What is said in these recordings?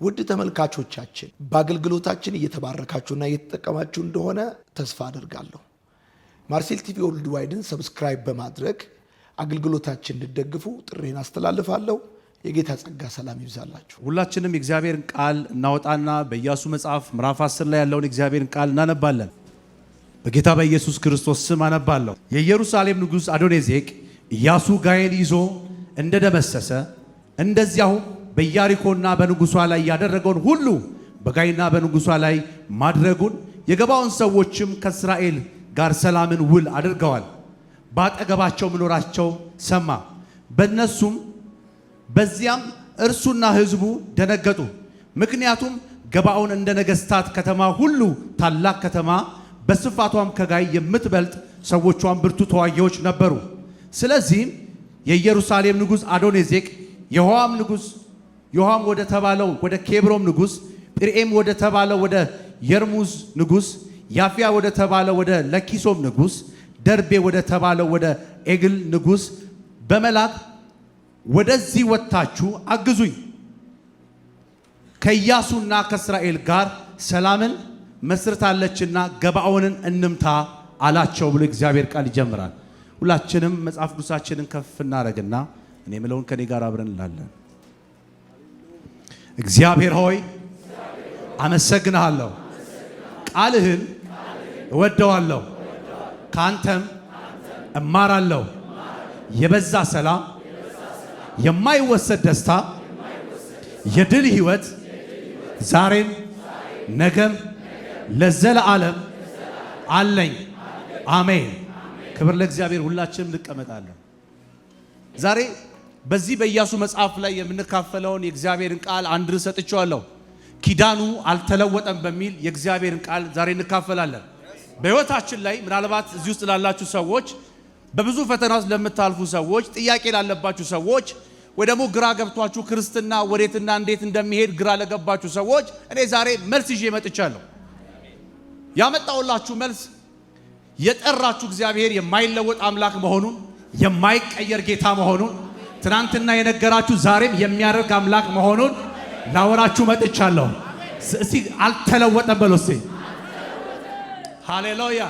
ውድ ተመልካቾቻችን በአገልግሎታችን እየተባረካችሁና እየተጠቀማችሁ እንደሆነ ተስፋ አደርጋለሁ። ማርሴል ቲቪ ወርልድ ዋይድን ሰብስክራይብ በማድረግ አገልግሎታችን እንድትደግፉ ጥሬን አስተላልፋለሁ። የጌታ ጸጋ ሰላም ይብዛላችሁ። ሁላችንም የእግዚአብሔርን ቃል እናወጣና በኢያሱ መጽሐፍ ምዕራፍ 10 ላይ ያለውን የእግዚአብሔርን ቃል እናነባለን። በጌታ በኢየሱስ ክርስቶስ ስም አነባለሁ። የኢየሩሳሌም ንጉሥ አዶኒዜቅ ኢያሱ ጋይን ይዞ እንደደመሰሰ እንደዚያው በኢያሪኮና በንጉሷ ላይ ያደረገውን ሁሉ በጋይና በንጉሷ ላይ ማድረጉን የገባውን ሰዎችም ከእስራኤል ጋር ሰላምን ውል አድርገዋል። ባጠገባቸው መኖራቸው ሰማ። በእነሱም በዚያም እርሱና ሕዝቡ ደነገጡ። ምክንያቱም ገባዖን እንደ ነገሥታት ከተማ ሁሉ ታላቅ ከተማ፣ በስፋቷም ከጋይ የምትበልጥ ሰዎቿም ብርቱ ተዋጊዎች ነበሩ። ስለዚህም የኢየሩሳሌም ንጉሥ አዶኒዜቅ ዮሐም ወደ ተባለው ወደ ኬብሮም ንጉሥ፣ ጲርኤም ወደ ተባለው ወደ የርሙዝ ንጉሥ፣ ያፊያ ወደ ተባለው ወደ ለኪሶም ንጉሥ፣ ደርቤ ወደ ተባለው ወደ ኤግል ንጉሥ በመላክ ወደዚህ ወጥታችሁ አግዙኝ፣ ከኢያሱና ከእስራኤል ጋር ሰላምን መስርታለችና ገባዖንን እንምታ አላቸው ብሎ እግዚአብሔር ቃል ይጀምራል። ሁላችንም መጽሐፍ ቅዱሳችንን ከፍ እናደርግና እኔ የምለውን ከኔ ጋር አብረን እንላለን። እግዚአብሔር ሆይ አመሰግንሃለሁ፣ ቃልህን እወደዋለሁ፣ ካንተም እማራለሁ። የበዛ ሰላም፣ የማይወሰድ ደስታ፣ የድል ሕይወት ዛሬም ነገም ለዘለዓለም አለኝ። አሜን። ክብር ለእግዚአብሔር። ሁላችንም እንቀመጣለን። ዛሬ በዚህ በኢያሱ መጽሐፍ ላይ የምንካፈለውን የእግዚአብሔርን ቃል አንድ ርዕስ ሰጥቼዋለሁ። ኪዳኑ አልተለወጠም በሚል የእግዚአብሔርን ቃል ዛሬ እንካፈላለን። በሕይወታችን ላይ ምናልባት እዚህ ውስጥ ላላችሁ ሰዎች፣ በብዙ ፈተና ውስጥ ለምታልፉ ሰዎች፣ ጥያቄ ላለባችሁ ሰዎች፣ ወይ ደግሞ ግራ ገብቷችሁ ክርስትና ወዴትና እንዴት እንደሚሄድ ግራ ለገባችሁ ሰዎች እኔ ዛሬ መልስ ይዤ መጥቻለሁ። ያመጣውላችሁ መልስ የጠራችሁ እግዚአብሔር የማይለወጥ አምላክ መሆኑን፣ የማይቀየር ጌታ መሆኑን፣ ትናንትና የነገራችሁ ዛሬም የሚያደርግ አምላክ መሆኑን ላወራችሁ መጥቻለሁ። እስቲ አልተለወጠም በሉ እስቲ። ሃሌሉያ።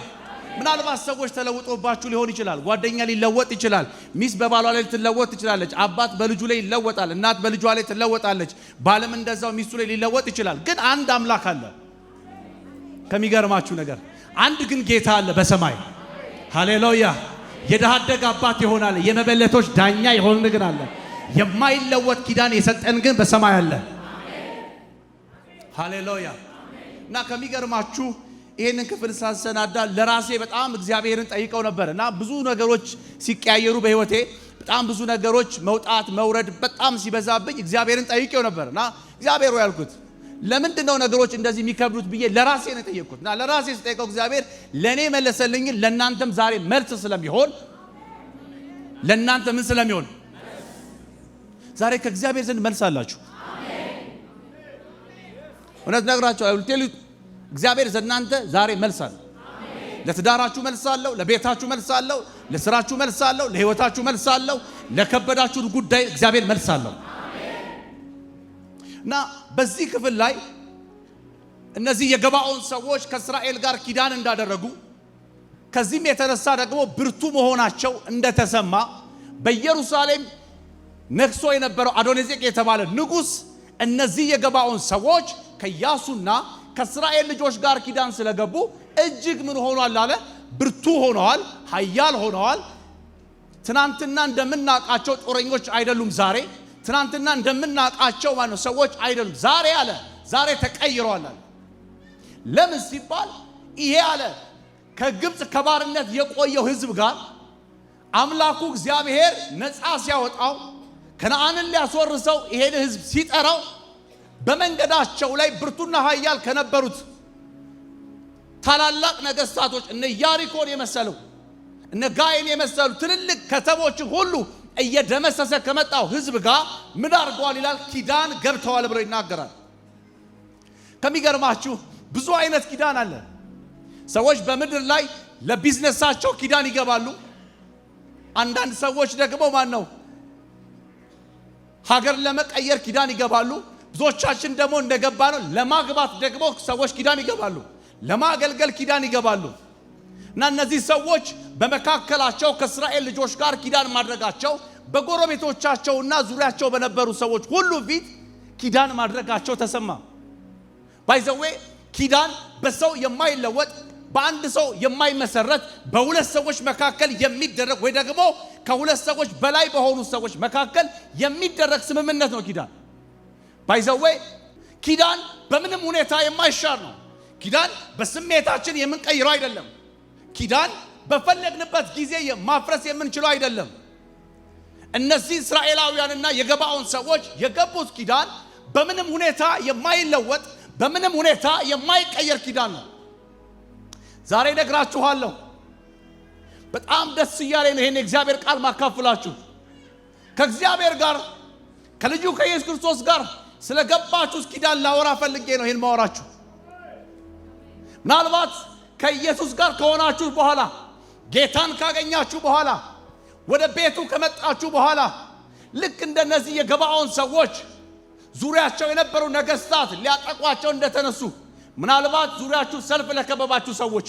ምናልባት ሰዎች ተለውጦባችሁ ሊሆን ይችላል። ጓደኛ ሊለወጥ ይችላል። ሚስት በባሏ ላይ ልትለወጥ ትችላለች። አባት በልጁ ላይ ይለወጣል። እናት በልጇ ላይ ትለወጣለች። ባልም እንደዛው ሚስቱ ላይ ሊለወጥ ይችላል። ግን አንድ አምላክ አለ። ከሚገርማችሁ ነገር አንድ ግን ጌታ አለ በሰማይ። ሃሌሉያ። የድሃ አደግ አባት ይሆናል። የመበለቶች ዳኛ የሆነ ግን አለ። የማይለወጥ ኪዳን የሰጠን ግን በሰማይ አለ። ሃሌሉያ። እና ከሚገርማችሁ ይሄንን ክፍል ሳሰናዳ ለራሴ በጣም እግዚአብሔርን ጠይቀው ነበር እና ብዙ ነገሮች ሲቀያየሩ በህይወቴ በጣም ብዙ ነገሮች መውጣት መውረድ በጣም ሲበዛብኝ እግዚአብሔርን ጠይቀው ነበር እና እግዚአብሔር ያልኩት ለምንድን ነው ነገሮች እንደዚህ የሚከብዱት ብዬ ለራሴ ነው ጠየቅኩት። እና ለራሴ ስጠይቀው እግዚአብሔር ለኔ መለሰልኝ። ለናንተም ዛሬ መልስ ስለሚሆን ለናንተ ምን ስለሚሆን ዛሬ ከእግዚአብሔር ዘንድ መልስ አላችሁ። አሜን። እውነት ነግራችሁ አይልቴሉ እግዚአብሔር ዘናንተ ዛሬ መልስ አለ። አሜን። ለትዳራችሁ መልስ አለው፣ ለቤታችሁ መልስ አለው፣ ለስራችሁ መልስ አለው፣ ለህይወታችሁ መልስ አለው፣ ለከበዳችሁ ጉዳይ እግዚአብሔር መልስ አለው። እና በዚህ ክፍል ላይ እነዚህ የገባዖን ሰዎች ከእስራኤል ጋር ኪዳን እንዳደረጉ ከዚህም የተነሳ ደግሞ ብርቱ መሆናቸው እንደተሰማ በኢየሩሳሌም ነግሶ የነበረው አዶኒዜቅ የተባለ ንጉሥ እነዚህ የገባዖን ሰዎች ከኢያሱና ከእስራኤል ልጆች ጋር ኪዳን ስለገቡ እጅግ ምን ሆኗል አለ? ብርቱ ሆነዋል፣ ኃያል ሆነዋል። ትናንትና እንደምናውቃቸው ጦረኞች አይደሉም። ዛሬ ትናንትና እንደምናውቃቸው ማለት ሰዎች አይደሉም። ዛሬ አለ ዛሬ ተቀይረዋል አለ። ለምን ሲባል ይሄ አለ ከግብጽ ከባርነት የቆየው ሕዝብ ጋር አምላኩ እግዚአብሔር ነፃ ሲያወጣው ከነዓንን ሊያስወርሰው ይሄን ሕዝብ ሲጠራው በመንገዳቸው ላይ ብርቱና ኃያል ከነበሩት ታላላቅ ነገስታቶች እነ ኢያሪኮን የመሰሉ እነ ጋይን የመሰሉ ትልልቅ ከተሞችን ሁሉ እየደመሰሰ ከመጣው ሕዝብ ጋር ምን አድርገዋል ይላል? ኪዳን ገብተዋል ብሎ ይናገራል። ከሚገርማችሁ ብዙ አይነት ኪዳን አለ። ሰዎች በምድር ላይ ለቢዝነሳቸው ኪዳን ይገባሉ። አንዳንድ ሰዎች ደግሞ ሀገር ለመቀየር ኪዳን ይገባሉ። ብዙዎቻችን ደግሞ እንደገባ ነው ለማግባት ደግሞ ሰዎች ኪዳን ይገባሉ፣ ለማገልገል ኪዳን ይገባሉ። እና እነዚህ ሰዎች በመካከላቸው ከእስራኤል ልጆች ጋር ኪዳን ማድረጋቸው በጎረቤቶቻቸውና ዙሪያቸው በነበሩ ሰዎች ሁሉ ፊት ኪዳን ማድረጋቸው ተሰማ። ባይዘዌ ኪዳን በሰው የማይለወጥ በአንድ ሰው የማይመሰረት በሁለት ሰዎች መካከል የሚደረግ ወይ ደግሞ ከሁለት ሰዎች በላይ በሆኑ ሰዎች መካከል የሚደረግ ስምምነት ነው ኪዳን። ባይዘዌ ኪዳን በምንም ሁኔታ የማይሻር ነው። ኪዳን በስሜታችን የምንቀይረው አይደለም። ኪዳን በፈለግንበት ጊዜ ማፍረስ የምንችለው አይደለም። እነዚህ እስራኤላውያንና የገባዖን ሰዎች የገቡት ኪዳን በምንም ሁኔታ የማይለወጥ በምንም ሁኔታ የማይቀየር ኪዳን ነው። ዛሬ ነግራችኋለሁ። በጣም ደስ እያለኝ ነው ይሄን የእግዚአብሔር ቃል ማካፈላችሁ። ከእግዚአብሔር ጋር ከልጁ ከኢየሱስ ክርስቶስ ጋር ስለገባችሁ ኪዳን ላወራ ፈልጌ ነው ይሄን ማወራችሁ። ምናልባት ከኢየሱስ ጋር ከሆናችሁ በኋላ ጌታን ካገኛችሁ በኋላ ወደ ቤቱ ከመጣችሁ በኋላ ልክ እንደነዚህ የገባዖን ሰዎች ዙሪያቸው የነበሩ ነገስታት ሊያጠቋቸው እንደተነሱ ምናልባት ዙሪያችሁ ሰልፍ ለከበባችሁ ሰዎች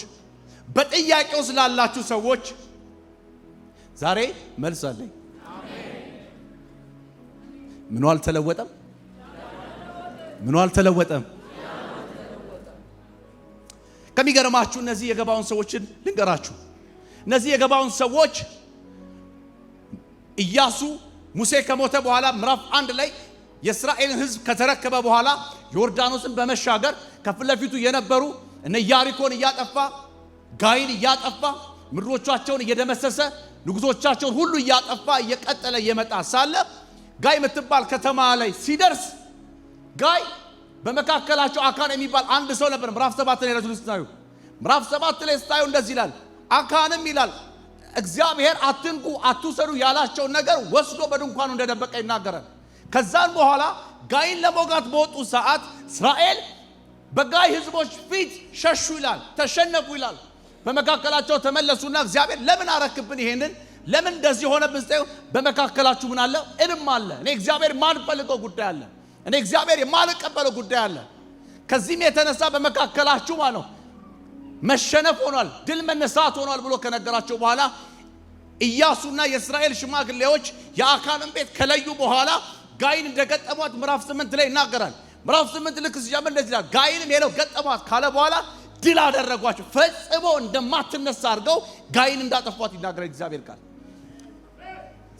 በጥያቄው ስላላችሁ ሰዎች ዛሬ መልስ አለኝ። ምኑ አልተለወጠም? ምኑ አልተለወጠም? ከሚገርማችሁ እነዚህ የገባዖን ሰዎችን ልንገራችሁ። እነዚህ የገባዖን ሰዎች ኢያሱ ሙሴ ከሞተ በኋላ ምዕራፍ 1 ላይ የእስራኤልን ሕዝብ ከተረከበ በኋላ ዮርዳኖስን በመሻገር ከፊት ለፊቱ የነበሩ እነ ኢያሪኮን እያጠፋ ጋይን እያጠፋ ምድሮቻቸውን እየደመሰሰ ንጉሶቻቸውን ሁሉ እያጠፋ እየቀጠለ እየመጣ ሳለ ጋይ የምትባል ከተማ ላይ ሲደርስ ጋይ በመካከላቸው አካን የሚባል አንድ ሰው ነበር። ምዕራፍ 7 ላይ ያሉት ስታዩ ምዕራፍ 7 ላይ ስታዩ እንደዚህ ይላል። አካንም ይላል እግዚአብሔር አትንኩ አትውሰዱ ያላቸው ነገር ወስዶ በድንኳኑ እንደደበቀ ይናገራል። ከዛን በኋላ ጋይን ለሞጋት በወጡ ሰዓት እስራኤል በጋይ ህዝቦች ፊት ሸሹ ይላል፣ ተሸነፉ ይላል። በመካከላቸው ተመለሱና እግዚአብሔር ለምን አረክብን ይሄንን ለምን እንደዚህ ሆነብን ስታዩ በመካከላችሁ ምን አለ? እልም አለ። እኔ እግዚአብሔር ማልፈልገው ጉዳይ አለ። እኔ እግዚአብሔር የማልቀበለው ጉዳይ አለ። ከዚህም የተነሳ በመካከላችሁ ማለት ነው መሸነፍ ሆኗል፣ ድል መነሳት ሆኗል ብሎ ከነገራቸው በኋላ ኢያሱና የእስራኤል ሽማግሌዎች የአካንን ቤት ከለዩ በኋላ ጋይን እንደገጠሟት ምዕራፍ 8 ላይ ይናገራል። ምዕራፍ 8 ልክ ሲጀምር እንደዚህ ይላል። ጋይንም ሄደው ገጠሟት ካለ በኋላ ድል አደረጓቸው። ፈጽሞ እንደማትነሳ አድርገው ጋይን እንዳጠፏት ይናገራል እግዚአብሔር ቃል።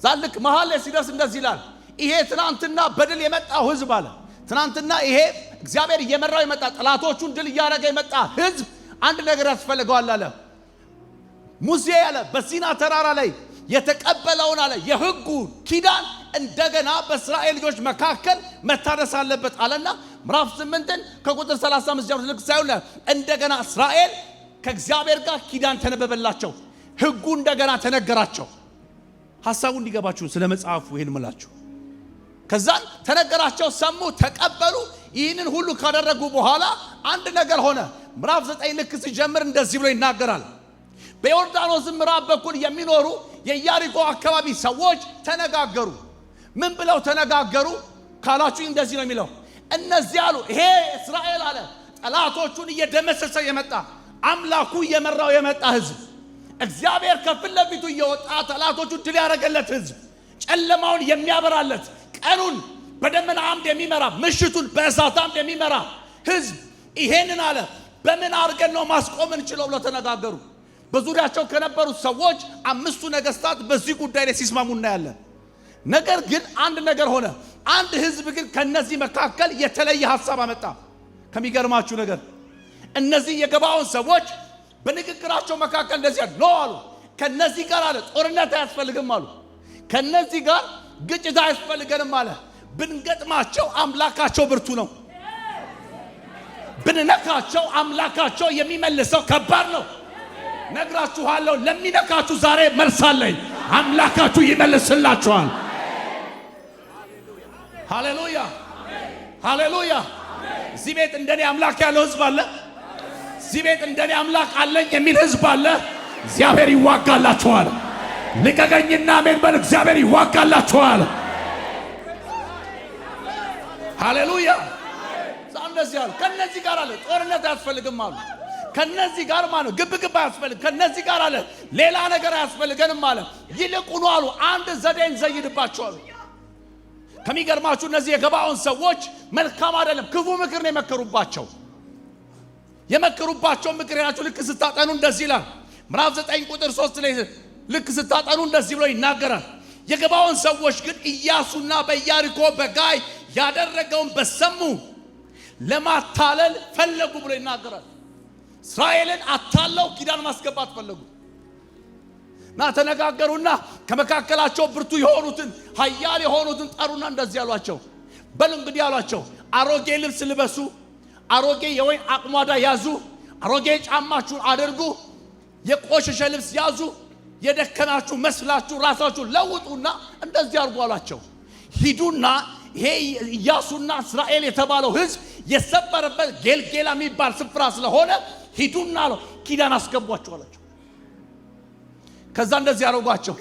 ዛልክ መሃል ላይ ሲደርስ እንደዚህ ይላል። ይሄ ትናንትና በድል የመጣው ህዝብ አለ። ትናንትና ይሄ እግዚአብሔር እየመራው የመጣ ጠላቶቹን ድል እያደረገ የመጣ ህዝብ አንድ ነገር ያስፈልገዋል አለ። ሙሴ አለ በሲና ተራራ ላይ የተቀበለውን አለ የህጉ ኪዳን እንደገና በእስራኤል ልጆች መካከል መታደስ አለበት አለና ምዕራፍ 8ን ከቁጥር 35 ጀምሮ ልክ ሳይሆን እንደገና እስራኤል ከእግዚአብሔር ጋር ኪዳን ተነበበላቸው፣ ህጉ እንደገና ተነገራቸው። ሐሳቡ እንዲገባችሁ ስለ መጽሐፉ ይሄን ምላችሁ ከዛን ተነገራቸው፣ ሰሙ፣ ተቀበሉ። ይህንን ሁሉ ካደረጉ በኋላ አንድ ነገር ሆነ። ምዕራፍ 9 ልክ ሲጀምር እንደዚህ ብሎ ይናገራል። በዮርዳኖስ ምዕራብ በኩል የሚኖሩ የኢያሪኮ አካባቢ ሰዎች ተነጋገሩ። ምን ብለው ተነጋገሩ ካላችሁ እንደዚህ ነው የሚለው። እነዚህ አሉ ይሄ እስራኤል አለ ጠላቶቹን እየደመሰሰ የመጣ አምላኩ እየመራው የመጣ ህዝብ፣ እግዚአብሔር ከፊት ለፊቱ እየወጣ ጠላቶቹን ድል ያደረገለት ህዝብ፣ ጨለማውን የሚያበራለት፣ ቀኑን በደመና አምድ የሚመራ ምሽቱን በእሳት አምድ የሚመራ ህዝብ ይሄንን አለ በምን አድርገን ነው ማስቆም እንችለው ብለው ተነጋገሩ። በዙሪያቸው ከነበሩት ሰዎች 5ቱ ነገስታት በዚህ ጉዳይ ላይ ሲስማሙ እናያለን። ነገር ግን አንድ ነገር ሆነ። አንድ ህዝብ ግን ከነዚህ መካከል የተለየ ሐሳብ አመጣ። ከሚገርማችሁ ነገር እነዚህ የገባዖን ሰዎች በንግግራቸው መካከል እንደዚህ አሉ። ከነዚህ ጋር አለ ጦርነት አያስፈልግም አሉ። ከነዚህ ጋር ግጭት አያስፈልገንም አለ። ብንገጥማቸው አምላካቸው ብርቱ ነው። ብንነካቸው አምላካቸው የሚመልሰው ከባድ ነው። ነግራችኋለሁ፣ ለሚነካችሁ ዛሬ መልሳለኝ። አምላካችሁ ይመልስላችኋል። ሃሌሉያ ሃሌሉያ። እዚህ ቤት እንደኔ አምላክ ያለው ህዝብ አለ። እዚህ ቤት እንደኔ አምላክ አለኝ የሚል ህዝብ አለ። እግዚአብሔር ይዋጋላችኋል። ልቀቀኝና አሜን በል። እግዚአብሔር ይዋጋላችኋል። ሃሌሉያ። እንደዚህ አሉ። ከነዚህ ጋር አለ ጦርነት አያስፈልግም አሉ። ከነዚህ ጋር ማለት ግብግብ አያስፈልግ። ከነዚህ ጋር አለ ሌላ ነገር አያስፈልገንም አለ። ይልቁኑ አሉ አንድ ዘዴን ዘይድባቸዋል። ከሚገርማችሁ እነዚህ የገባዖን ሰዎች መልካም አይደለም ክፉ ምክር ነው የመከሩባቸው። የመከሩባቸው ምክር ያችሁ ልክ ስታጠኑ እንደዚህ ይላል። ምዕራፍ 9 ቁጥር 3 ላይ ልክ ስታጠኑ እንደዚህ ብሎ ይናገራል። የገባዖን ሰዎች ግን ኢያሱና በኢያሪኮ በጋይ ያደረገውን በሰሙ ለማታለል ፈለጉ ብሎ ይናገራል። እስራኤልን አታለው ኪዳን ማስገባት ፈለጉ እና ተነጋገሩና ከመካከላቸው ብርቱ የሆኑትን ኃያል የሆኑትን ጠሩና እንደዚህ ያሏቸው፣ በሉ እንግዲህ ያሏቸው አሮጌ ልብስ ልበሱ፣ አሮጌ የወይን አቁማዳ ያዙ፣ አሮጌ ጫማችሁን አድርጉ፣ የቆሸሸ ልብስ ያዙ፣ የደከማችሁ መስላችሁ ራሳችሁ ለውጡና እንደዚህ አድርጉ አሏቸው። ሂዱና ይሄ ኢያሱና እስራኤል የተባለው ሕዝብ የሰበረበት ጌልጌላ የሚባል ስፍራ ስለሆነ ሂዱና አለው ኪዳን አስገቧቸው አላቸው። ከዛ እንደዚህ ያደረጓቸው።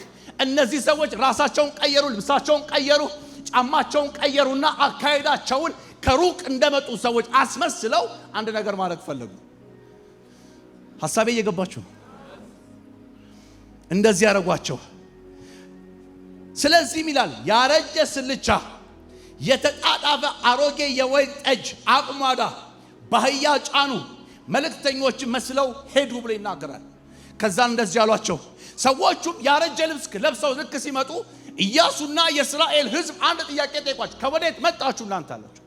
እነዚህ ሰዎች ራሳቸውን ቀየሩ፣ ልብሳቸውን ቀየሩ፣ ጫማቸውን ቀየሩና አካሄዳቸውን ከሩቅ እንደመጡ ሰዎች አስመስለው አንድ ነገር ማድረግ ፈለጉ። ሐሳቤ እየገባችሁ? እንደዚህ ያደረጓቸው። ስለዚህም ይላል ያረጀ ስልቻ፣ የተጣጣፈ አሮጌ የወይን ጠጅ አቁማዳ በአህያ ጫኑ፣ መልእክተኞች መስለው ሄዱ ብሎ ይናገራል። ከዛ እንደዚህ ያሏቸው። ሰዎቹም ያረጀ ልብስ ለብሰው ልክ ሲመጡ ኢያሱና የእስራኤል ሕዝብ አንድ ጥያቄ ጠይቋቸው። ከወዴት መጣችሁ እናንተ አላቸው።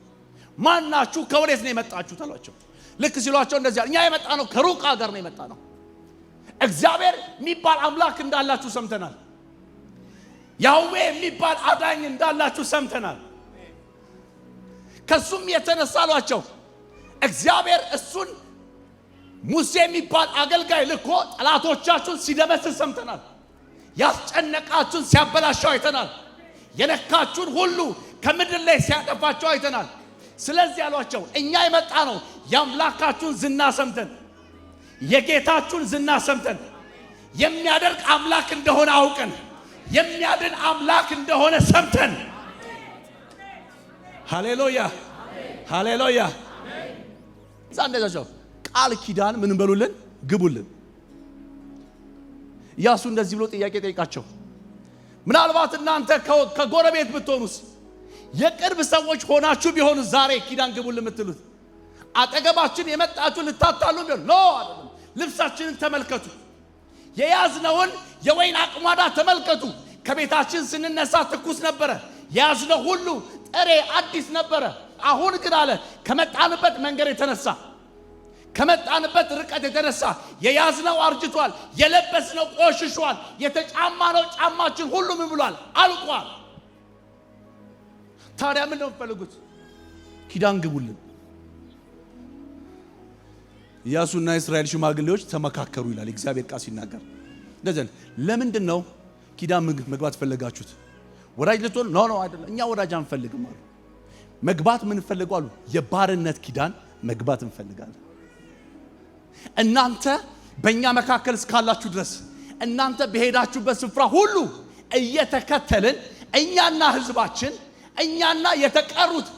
ማናችሁ? ከወዴት ነው የመጣችሁት አሏቸው። ልክ ሲሏቸው እንደዚህ እኛ የመጣ ነው ከሩቅ ሀገር ነው የመጣ ነው። እግዚአብሔር የሚባል አምላክ እንዳላችሁ ሰምተናል። ያህዌ የሚባል አዳኝ እንዳላችሁ ሰምተናል። ከሱም የተነሳ አሏቸው እግዚአብሔር እሱን ሙሴ የሚባል አገልጋይ ልኮ ጠላቶቻችሁን ሲደመስስ ሰምተናል። ያስጨነቃችሁን ሲያበላሻው አይተናል። የነካችሁን ሁሉ ከምድር ላይ ሲያጠፋቸው አይተናል። ስለዚህ አሏቸው እኛ የመጣ ነው የአምላካችሁን ዝና ሰምተን፣ የጌታችሁን ዝና ሰምተን፣ የሚያደርግ አምላክ እንደሆነ አውቀን፣ የሚያድን አምላክ እንደሆነ ሰምተን። ሃሌሉያ ሃሌሉያ። ዛንደዛቸው ቃል ኪዳን ምን በሉልን ግቡልን። ኢያሱ እንደዚህ ብሎ ጥያቄ ጠይቃቸው። ምናልባት እናንተ ከጎረቤት ብትሆኑስ፣ የቅርብ ሰዎች ሆናችሁ ቢሆኑ ዛሬ ኪዳን ግቡልን የምትሉት አጠገባችን የመጣችሁ ልታታሉ ቢሆን ኖ አይደለም። ልብሳችንን ተመልከቱ፣ የያዝነውን የወይን አቁማዳ ተመልከቱ። ከቤታችን ስንነሳ ትኩስ ነበረ፣ የያዝነው ሁሉ ጥሬ አዲስ ነበረ። አሁን ግን አለ ከመጣንበት መንገድ የተነሳ ከመጣንበት ርቀት የተነሳ የያዝነው አርጅቷል፣ የለበስነው ቆሽሿል፣ የተጫማነው ጫማችን ሁሉ ምን ብሏል? አልቋል። ታዲያ ምን ነው የምትፈልጉት? ኪዳን ግቡልን። ኢያሱና የእስራኤል ሽማግሌዎች ተመካከሩ ይላል እግዚአብሔር ቃል ሲናገር። እንደዚህ ለምንድን ነው ኪዳን መግባት ፈለጋችሁት? ወዳጅ ልትሆኑ? ኖ አይደለም፣ እኛ ወዳጅ አንፈልግም አሉ። መግባት ምን ፈልጉ አሉ? የባርነት ኪዳን መግባት እንፈልጋለን። እናንተ በእኛ መካከል እስካላችሁ ድረስ እናንተ በሄዳችሁበት ስፍራ ሁሉ እየተከተልን እኛና ህዝባችን እኛና የተቀሩት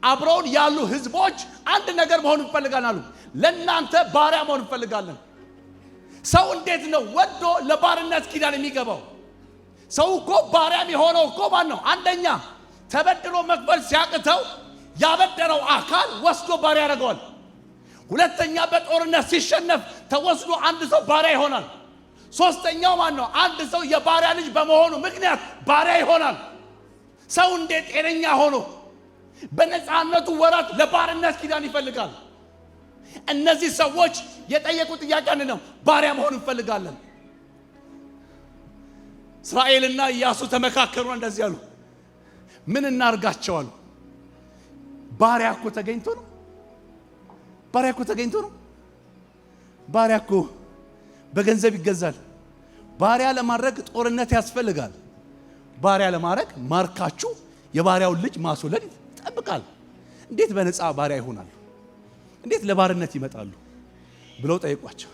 አብረውን ያሉ ህዝቦች አንድ ነገር መሆን እንፈልጋለን አሉ። ለእናንተ ባሪያ መሆን እንፈልጋለን። ሰው እንዴት ነው ወዶ ለባርነት ኪዳን የሚገባው? ሰው እኮ ባሪያም የሆነው እኮ ማን ነው? አንደኛ ተበድሮ መክፈል ሲያቅተው ያበደረው አካል ወስዶ ባሪያ ያደርገዋል። ሁለተኛ በጦርነት ሲሸነፍ ተወስዶ አንድ ሰው ባሪያ ይሆናል። ሶስተኛው ማን ነው? አንድ ሰው የባሪያ ልጅ በመሆኑ ምክንያት ባሪያ ይሆናል። ሰው እንዴት ጤነኛ ሆኖ በነፃነቱ ወራት ለባርነት ኪዳን ይፈልጋል? እነዚህ ሰዎች የጠየቁት ጥያቄ አንድ ነው፣ ባሪያ መሆን እንፈልጋለን። እስራኤልና ኢያሱ ተመካከሩ፣ እንደዚህ አሉ፣ ምን እናርጋቸው አሉ። ባሪያ እኮ ተገኝቶ ነው። ባሪያ እኮ ተገኝቶ ነው። ባሪያ እኮ በገንዘብ ይገዛል። ባሪያ ለማድረግ ጦርነት ያስፈልጋል። ባሪያ ለማድረግ ማርካችሁ የባሪያውን ልጅ ማስወለድ ይጠብቃል። እንዴት በነፃ ባሪያ ይሆናሉ? እንዴት ለባርነት ይመጣሉ? ብለው ጠይቋቸው።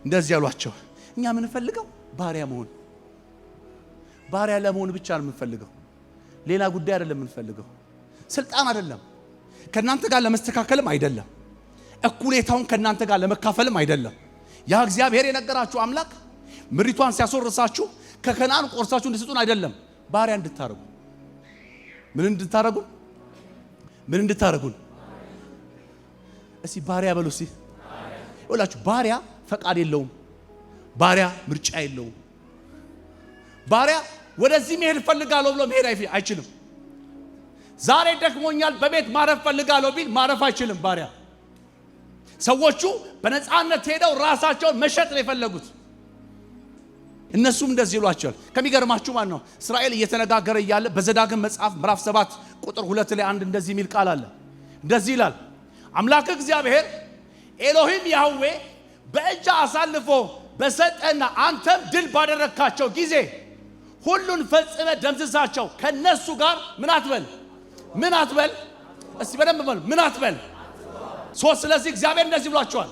እንደዚህ ያሏቸው፣ እኛ የምንፈልገው ባሪያ መሆን፣ ባሪያ ለመሆን ብቻ ነው የምንፈልገው። ሌላ ጉዳይ አይደለም የምንፈልገው። ስልጣን አይደለም። ከናንተ ጋር ለመስተካከልም አይደለም። እኩሌታውን ከናንተ ጋር ለመካፈልም አይደለም። ያ እግዚአብሔር የነገራችሁ አምላክ ምሪቷን ሲያስወርሳችሁ ከከናን ቆርሳችሁ እንድትሰጡን አይደለም። ባሪያ እንድታረጉ ምን እንድታረጉን እስቲ ባሪያ በሉ እስቲ ወላችሁ። ባሪያ ፈቃድ የለውም። ባሪያ ምርጫ የለውም። ባሪያ ወደዚህ መሄድ ፈልጋለሁ ብሎ መሄድ አይችልም። ዛሬ ደክሞኛል በቤት ማረፍ ፈልጋለሁ ቢል ማረፍ አይችልም ባሪያ። ሰዎቹ በነፃነት ሄደው ራሳቸውን መሸጥ ነው የፈለጉት። እነሱም እንደዚህ ይሏቸዋል። ከሚገርማችሁ ማለት ነው እስራኤል እየተነጋገረ እያለ በዘዳግም መጽሐፍ ምዕራፍ 7 ቁጥር 2 ላይ አንድ እንደዚህ የሚል ቃል አለ። እንደዚህ ይላል፣ አምላክ እግዚአብሔር ኤሎሂም ያህዌ በእጅ አሳልፎ በሰጠና አንተም ድል ባደረካቸው ጊዜ ሁሉን ፈጽመ ደምስሳቸው። ከነሱ ጋር ምን አትበል እስቲ በደንብ በሉ፣ ምን አትበል። ስለዚህ እግዚአብሔር እንደዚህ ብሏቸዋል።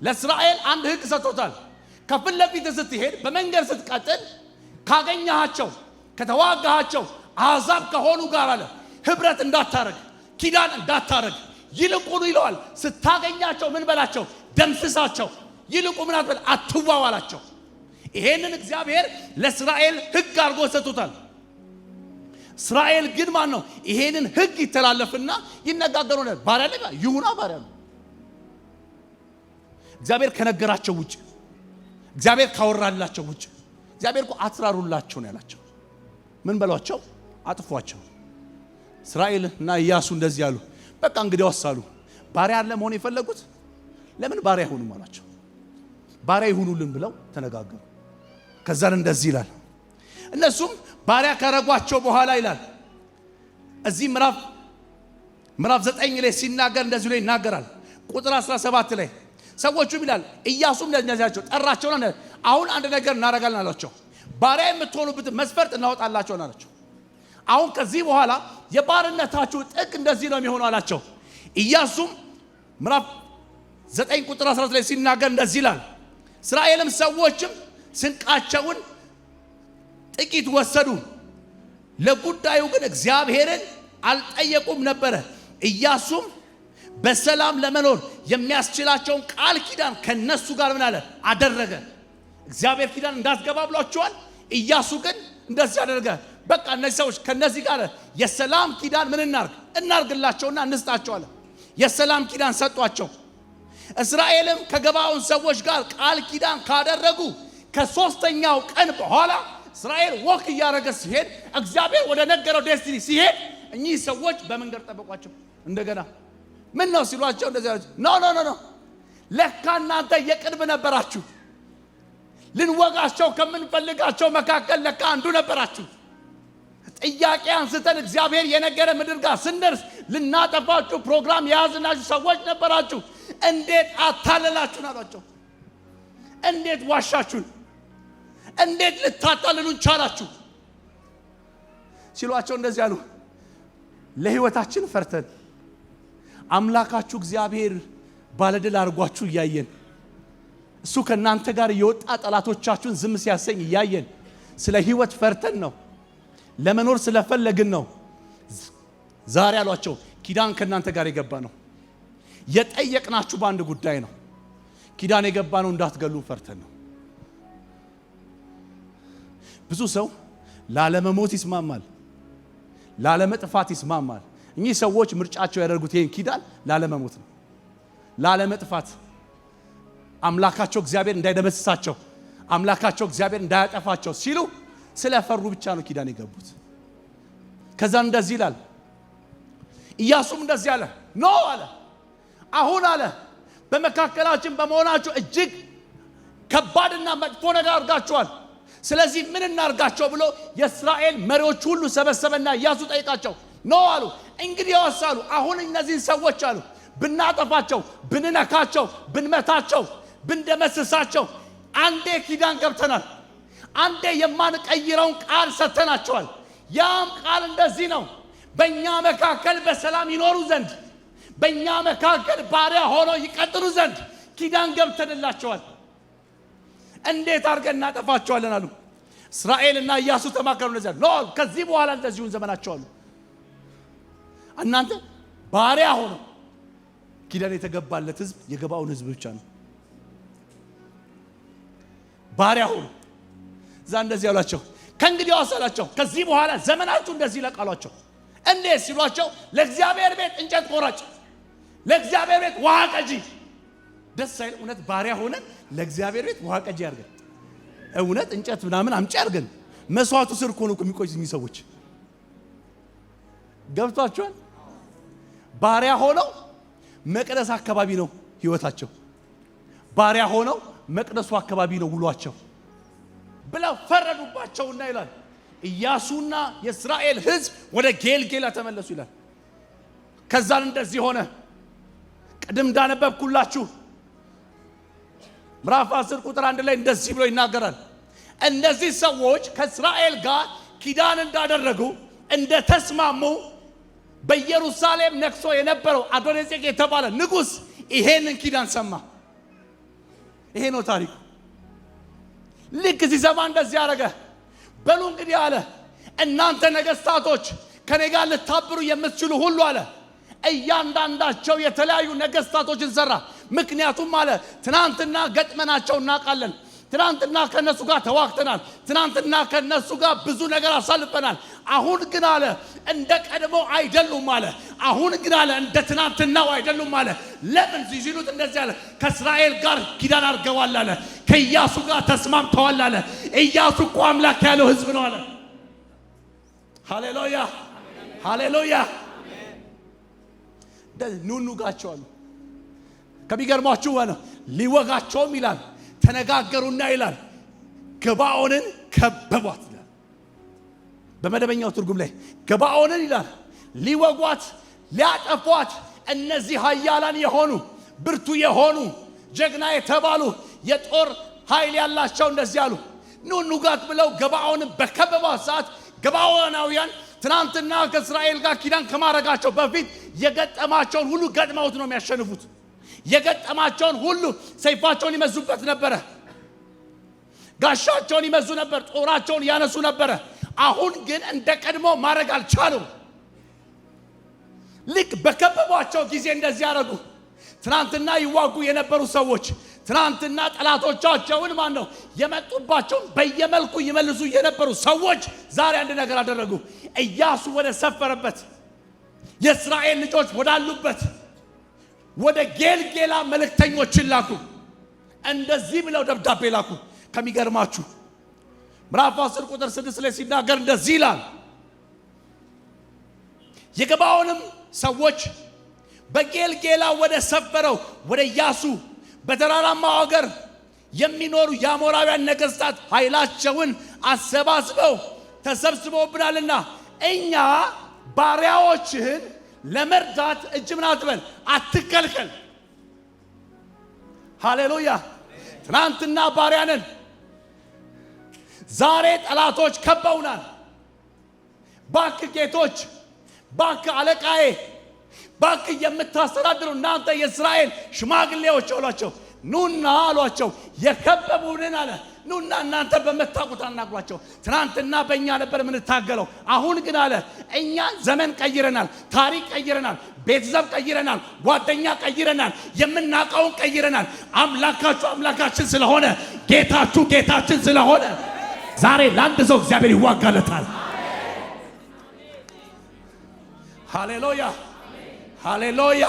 ለእስራኤል አንድ ሕግ ሰጥቶታል። ከፊት ለፊት ስትሄድ በመንገድ ስትቀጥል ካገኛቸው ከተዋጋቸው አሕዛብ ከሆኑ ጋር አለ ህብረት እንዳታረግ፣ ኪዳን እንዳታረግ። ይልቁኑ ይለዋል ስታገኛቸው ምን በላቸው? ደምስሳቸው። ይልቁ ምን አትበል? አትዋዋላቸው። ይሄንን እግዚአብሔር ለእስራኤል ሕግ አድርጎ ሰጥቶታል። እስራኤል ግን ማን ነው ይሄንን ሕግ ይተላለፍና ይነጋገሩ ነው። ባሪያ ነው ይሁና ባሪያ ነው። እግዚአብሔር ከነገራቸው ውጭ፣ እግዚአብሔር ካወራላቸው ውጭ፣ እግዚአብሔር እኮ አትራሩላቸው ነው ያላቸው። ምን በሏቸው? አጥፏቸው። እስራኤል እና ኢያሱ እንደዚህ ያሉ። በቃ እንግዲህ ወሳሉ ባሪያ አለ መሆን የፈለጉት ለምን ባሪያ ይሁኑ አሏቸው። ባሪያ ይሁኑልን ብለው ተነጋገሩ። ከዛን እንደዚህ ይላል፣ እነሱም ባሪያ ካረጓቸው በኋላ ይላል እዚህ ምዕራፍ 9 ላይ ሲናገር እንደዚህ ላይ ይናገራል። ቁጥር 17 ላይ ሰዎቹም ይላል ኢያሱም እንደዚያቸው ጠራቸውና አሁን አንድ ነገር እናደርጋለን አላቸው። ባሪያ የምትሆኑበት መስፈርት እናወጣላቸው አላቸው። አሁን ከዚህ በኋላ የባርነታችሁ ጥግ እንደዚህ ነው የሚሆነው አላቸው። ኢያሱም ምዕራፍ 9 ቁጥር 13 ላይ ሲናገር እንደዚህ ይላል፣ እስራኤልም ሰዎችም ስንቃቸውን ጥቂት ወሰዱ፣ ለጉዳዩ ግን እግዚአብሔርን አልጠየቁም ነበረ። ኢያሱም በሰላም ለመኖር የሚያስችላቸውን ቃል ኪዳን ከነሱ ጋር ምን አለ አደረገ። እግዚአብሔር ኪዳን እንዳስገባ ብሏቸዋል። ኢያሱ ግን እንደዚህ አደረገ። በቃ እነዚህ ሰዎች ከነዚህ ጋር የሰላም ኪዳን ምን እናርግላቸውና እንስጣቸዋለን። የሰላም ኪዳን ሰጧቸው። እስራኤልም ከገባዖን ሰዎች ጋር ቃል ኪዳን ካደረጉ ከሶስተኛው ቀን በኋላ እስራኤል ወክ እያደረገ ሲሄድ እግዚአብሔር ወደ ነገረው ዴስቲኒ ሲሄድ እኚህ ሰዎች በመንገድ ጠበቋቸው። እንደገና ምን ነው ሲሏቸው እንደዚህ አላቸው፣ ኖ ለካ እናንተ የቅርብ ነበራችሁ። ልንወጋቸው ከምንፈልጋቸው መካከል ለካ አንዱ ነበራችሁ። ጥያቄ አንስተን እግዚአብሔር የነገረ ምድር ጋር ስንደርስ ልናጠፋችሁ ፕሮግራም የያዝናችሁ ሰዎች ነበራችሁ። እንዴት አታለላችሁን አሏቸው። እንዴት ዋሻችሁን? እንዴት ልታታልሉን ቻላችሁ ሲሏቸው እንደዚህ አሉ፣ ለሕይወታችን ፈርተን አምላካችሁ እግዚአብሔር ባለድል አድርጓችሁ እያየን እሱ ከእናንተ ጋር የወጣ ጠላቶቻችሁን ዝም ሲያሰኝ እያየን ስለ ሕይወት ፈርተን ነው፣ ለመኖር ስለፈለግን ነው። ዛሬ አሏቸው ኪዳን ከእናንተ ጋር የገባ ነው። የጠየቅናችሁ በአንድ ጉዳይ ነው። ኪዳን የገባ ነው እንዳትገሉን ፈርተን ነው። ብዙ ሰው ላለመሞት ይስማማል፣ ላለመጥፋት ይስማማል። እኚህ ሰዎች ምርጫቸው ያደርጉት ይሄን ኪዳን ላለመሞት ነው፣ ላለመጥፋት። አምላካቸው እግዚአብሔር እንዳይደመስሳቸው፣ አምላካቸው እግዚአብሔር እንዳያጠፋቸው ሲሉ ስለፈሩ ብቻ ነው ኪዳን የገቡት። ከዛ እንደዚህ ይላል፣ ኢያሱም እንደዚህ አለ፣ ኖ አለ፣ አሁን አለ በመካከላችን በመሆናቸው እጅግ ከባድና መጥፎ ነገር አድርጋቸዋል። ስለዚህ ምን እናርጋቸው ብሎ የእስራኤል መሪዎች ሁሉ ሰበሰበና ኢያሱ ጠይቃቸው። ኖ አሉ፣ እንግዲህ ያወሳሉ። አሁን እነዚህን ሰዎች አሉ ብናጠፋቸው፣ ብንነካቸው፣ ብንመታቸው፣ ብንደመስሳቸው አንዴ ኪዳን ገብተናል፣ አንዴ የማንቀይረውን ቃል ሰጥተናቸዋል። ያም ቃል እንደዚህ ነው፣ በእኛ መካከል በሰላም ይኖሩ ዘንድ፣ በእኛ መካከል ባሪያ ሆኖ ይቀጥሉ ዘንድ ኪዳን ገብተንላቸዋል። እንዴት አድርገን እናጠፋቸዋለን አሉ። እስራኤልና ኢያሱ ተማከሩ። እንደዚህ ኖ ከዚህ በኋላ እንደዚሁን ዘመናቸው አሉ። እናንተ ባሪያ ሆኖ ኪዳን የተገባለት ህዝብ የገባውን ህዝብ ብቻ ነው። ባሪያ ሆኖ እዛ እንደዚህ ያሏቸው ከእንግዲህ አሰላቸው ከዚህ በኋላ ዘመናችሁ እንደዚህ ይለቃሏቸው። እንዴት ሲሏቸው ለእግዚአብሔር ቤት እንጨት ቆራጭ፣ ለእግዚአብሔር ቤት ውሃ ቀጂ። ደስ አይል? እውነት ባሪያ ሆነን ለእግዚአብሔር ቤት ውሃ ቀጂ አድርገን እውነት እንጨት ምናምን አምጪ አድርገን መስዋዕቱ ስር እኮ ነው የሚቆዩኝ ሰዎች። ገብቷቸዋል? ባሪያ ሆነው መቅደስ አካባቢ ነው ህይወታቸው። ባሪያ ሆነው መቅደሱ አካባቢ ነው ውሏቸው ብለው ፈረዱባቸውና ይላል ኢያሱና የእስራኤል ህዝብ ወደ ጌልጌላ ተመለሱ ይላል። ከዛን እንደዚህ ሆነ። ቅድም እንዳነበብኩላችሁ ምዕራፍ 10 ቁጥር 1 ላይ እንደዚህ ብሎ ይናገራል። እነዚህ ሰዎች ከእስራኤል ጋር ኪዳን እንዳደረጉ እንደተስማሙ በኢየሩሳሌም ነክሶ የነበረው አዶኒጼቅ የተባለ ንጉስ ይሄንን ኪዳን ሰማ። ይሄ ነው ታሪኩ። ልክ ሲሰማ እንደዚህ አደረገ። በሉ እንግዲህ አለ እናንተ ነገስታቶች ከኔ ጋር ልታብሩ የምትችሉ ሁሉ አለ እያንዳንዳቸው የተለያዩ ነገስታቶችን ሰራ። ምክንያቱም አለ ትናንትና ገጥመናቸው እናውቃለን። ትናንትና ከነሱ ጋር ተዋክተናል። ትናንትና ከነሱ ጋር ብዙ ነገር አሳልፈናል። አሁን ግን አለ እንደ ቀድሞ አይደሉም አለ። አሁን ግን አለ እንደ ትናንትናው አይደሉም አለ። ለምን ሲሉት እንደዚህ አለ ከእስራኤል ጋር ኪዳን አድርገዋል አለ። ከኢያሱ ጋር ተስማምተዋል አለ። ኢያሱ እኮ አምላክ ያለው ህዝብ ነው አለ። ሃሌሉያ ሃሌሉያ። ኑኑ ጋቸዋል። ከሚገርማችሁ ነው ሊወጋቸውም ይላል ተነጋገሩና ይላል ገባኦንን ከበቧት ይላል። በመደበኛው ትርጉም ላይ ገባኦንን ይላል ሊወጓት ሊያጠፏት እነዚህ ኃያላን የሆኑ ብርቱ የሆኑ ጀግና የተባሉ የጦር ኃይል ያላቸው እንደዚህ አሉ። ኑኑ ጋት ብለው ገባኦንን በከበቧት ሰዓት ገባኦናውያን ትናንትና ከእስራኤል ጋር ኪዳን ከማረጋቸው በፊት የገጠማቸውን ሁሉ ገጥመውት ነው የሚያሸንፉት። የገጠማቸውን ሁሉ ሰይፋቸውን ይመዙበት ነበረ፣ ጋሻቸውን ይመዙ ነበር፣ ጦራቸውን ያነሱ ነበረ። አሁን ግን እንደ ቀድሞ ማድረግ አልቻሉም። ልክ በከበቧቸው ጊዜ እንደዚህ ያደረጉ። ትናንትና ይዋጉ የነበሩ ሰዎች ትናንትና ጠላቶቻቸውን የመጡባቸውን በየመልኩ ይመልሱ የነበሩ ሰዎች ዛሬ አንድ ነገር አደረጉ። ኢያሱ ወደ ሰፈረበት የእስራኤል ልጆች ወዳሉበት ወደ ጌልጌላ መልእክተኞችን ላኩ። እንደዚህ ብለው ደብዳቤ ላኩ። ከሚገርማችሁ ምዕራፍ 10 ቁጥር 6 ላይ ሲናገር እንደዚህ ይላል የገባኦንም ሰዎች በጌልጌላ ወደ ሰፈረው ወደ ኢያሱ በተራራማው አገር የሚኖሩ የአሞራውያን ነገስታት ኃይላቸውን አሰባስበው ተሰብስበውብናልና እኛ ባሪያዎችህን ለመርዳት እጅ ምን አትበል አትከልከል። ሃሌሉያ። ትናንትና ባሪያንን ዛሬ ጠላቶች ከበውናል። ባክ ጌቶች፣ ባክ አለቃዬ፣ ባክ የምታስተዳድሩ እናንተ የእስራኤል ሽማግሌዎች አሏቸው። ኑና አሏቸው የከበቡንን አለ ኑና እናንተ በመታቁት አናግሯቸው። ትናንትና በእኛ ነበር የምንታገለው። አሁን ግን አለ እኛ ዘመን ቀይረናል፣ ታሪክ ቀይረናል፣ ቤተሰብ ቀይረናል፣ ጓደኛ ቀይረናል፣ የምናውቀውን ቀይረናል። አምላካችሁ አምላካችን ስለሆነ ጌታችሁ ጌታችን ስለሆነ ዛሬ ለአንድ ሰው እግዚአብሔር ይዋጋለታል። ሃሌሉያ ሃሌሉያ።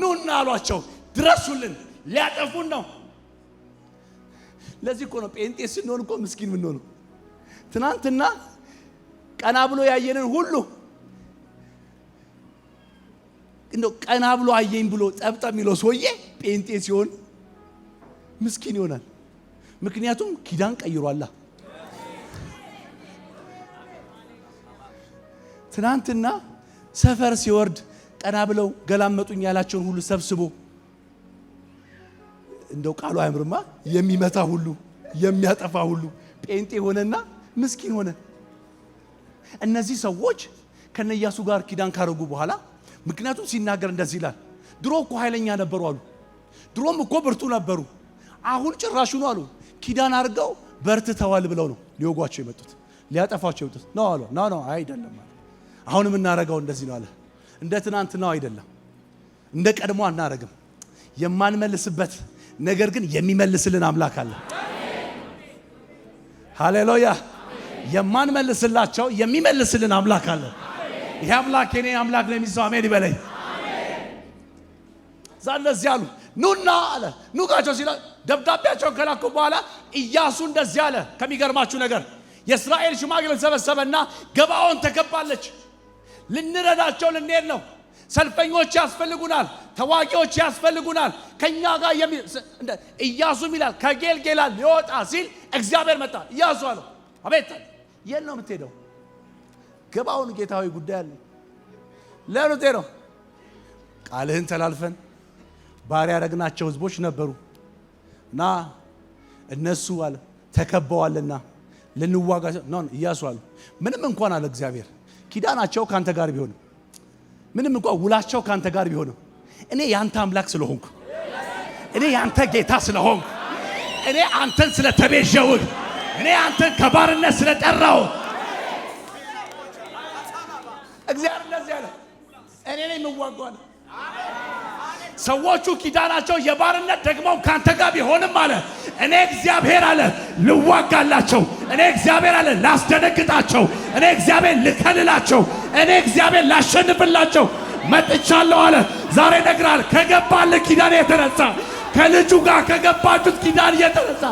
ኑና አሏቸው ድረሱልን፣ ሊያጠፉን ነው። ለዚህ እኮ ነው ጴንጤ ስንሆን እኮ ምስኪን ምን ነው። ትናንትና ቀና ብሎ ያየንን ሁሉ እንደው ቀና ብሎ አየኝ ብሎ ጠብጠብ የሚለው ሰውዬ ጴንጤ ሲሆን ምስኪን ይሆናል። ምክንያቱም ኪዳን ቀይሯል። ትናንትና ሰፈር ሲወርድ ቀና ብለው ገላመጡኝ ያላቸውን ሁሉ ሰብስቦ እንደው ቃሉ አይምርማ የሚመታ ሁሉ የሚያጠፋ ሁሉ ጴንጤ ሆነና ምስኪን ሆነ። እነዚህ ሰዎች ከነኢያሱ ጋር ኪዳን ካረጉ በኋላ ምክንያቱም ሲናገር እንደዚህ ይላል ድሮ እኮ ኃይለኛ ነበሩ አሉ። ድሮም እኮ ብርቱ ነበሩ። አሁን ጭራሹ ነው አሉ ኪዳን አድርገው በርትተዋል ብለው ነው ሊወጓቸው የመጡት ሊያጠፋቸው የመጡት ነው አሉ። ኖ አይደለም አለ። አሁን የምናረጋው እንደዚህ ነው አለ። እንደ ትናንትናው አይደለም። እንደ ቀድሞ አናረግም። የማንመልስበት ነገር ግን የሚመልስልን አምላክ አለ። ሃሌሉያ! የማንመልስላቸው የሚመልስልን አምላክ አለ። ይሄ አምላክ የኔ አምላክ ነው የሚለው አሜን ይበለኝ። እንደዚህ አሉ። ኑና አለ ኑጋቸው ሲላ ደብዳቤያቸውን ከላኩ በኋላ ኢያሱ እንደዚህ አለ። ከሚገርማችሁ ነገር የእስራኤል ሽማግሌ ሰበሰበና ገባዖን ተከባለች፣ ልንረዳቸው ልንሄድ ነው። ሰልፈኞች ያስፈልጉናል፣ ተዋጊዎች ያስፈልጉናል። ከኛ ጋር ኢያሱ ይላል ከጌልጌላ ሊወጣ ሲል እግዚአብሔር መጣ። ኢያሱ አለው አቤት፣ የት ነው የምትሄደው? ገባዖን ጌታዊ ጉዳይ አለ። ለምን ነው? ቃልህን ተላልፈን ባሪያ ያደረግናቸው ህዝቦች ነበሩ እና እነሱ አለ ተከበዋልና ልንዋጋ ነው። ኢያሱ አለ ምንም እንኳን አለ እግዚአብሔር ኪዳናቸው ካንተ ጋር ቢሆንም፣ ምንም እንኳን ውላቸው ካንተ ጋር ቢሆንም፣ እኔ ያንተ አምላክ ስለሆንኩ፣ እኔ ያንተ ጌታ ስለሆንኩ፣ እኔ አንተን ስለተቤዠው፣ እኔ አንተን ከባርነት ስለጠራው እግዚአብሔር እንደዚህ አለ እኔ ነኝ የምዋጋው አለ። ሰዎቹ ኪዳናቸው የባርነት ደግሞ ካንተ ጋር ቢሆንም አለ እኔ እግዚአብሔር አለ ልዋጋላቸው፣ እኔ እግዚአብሔር አለ ላስደነግጣቸው፣ እኔ እግዚአብሔር ልከልላቸው፣ እኔ እግዚአብሔር ላሸንፍላቸው መጥቻለሁ አለ። ዛሬ ነግራል ከገባል ኪዳን የተነሳ ከልጁ ጋር ከገባችሁት ኪዳን የተነሳ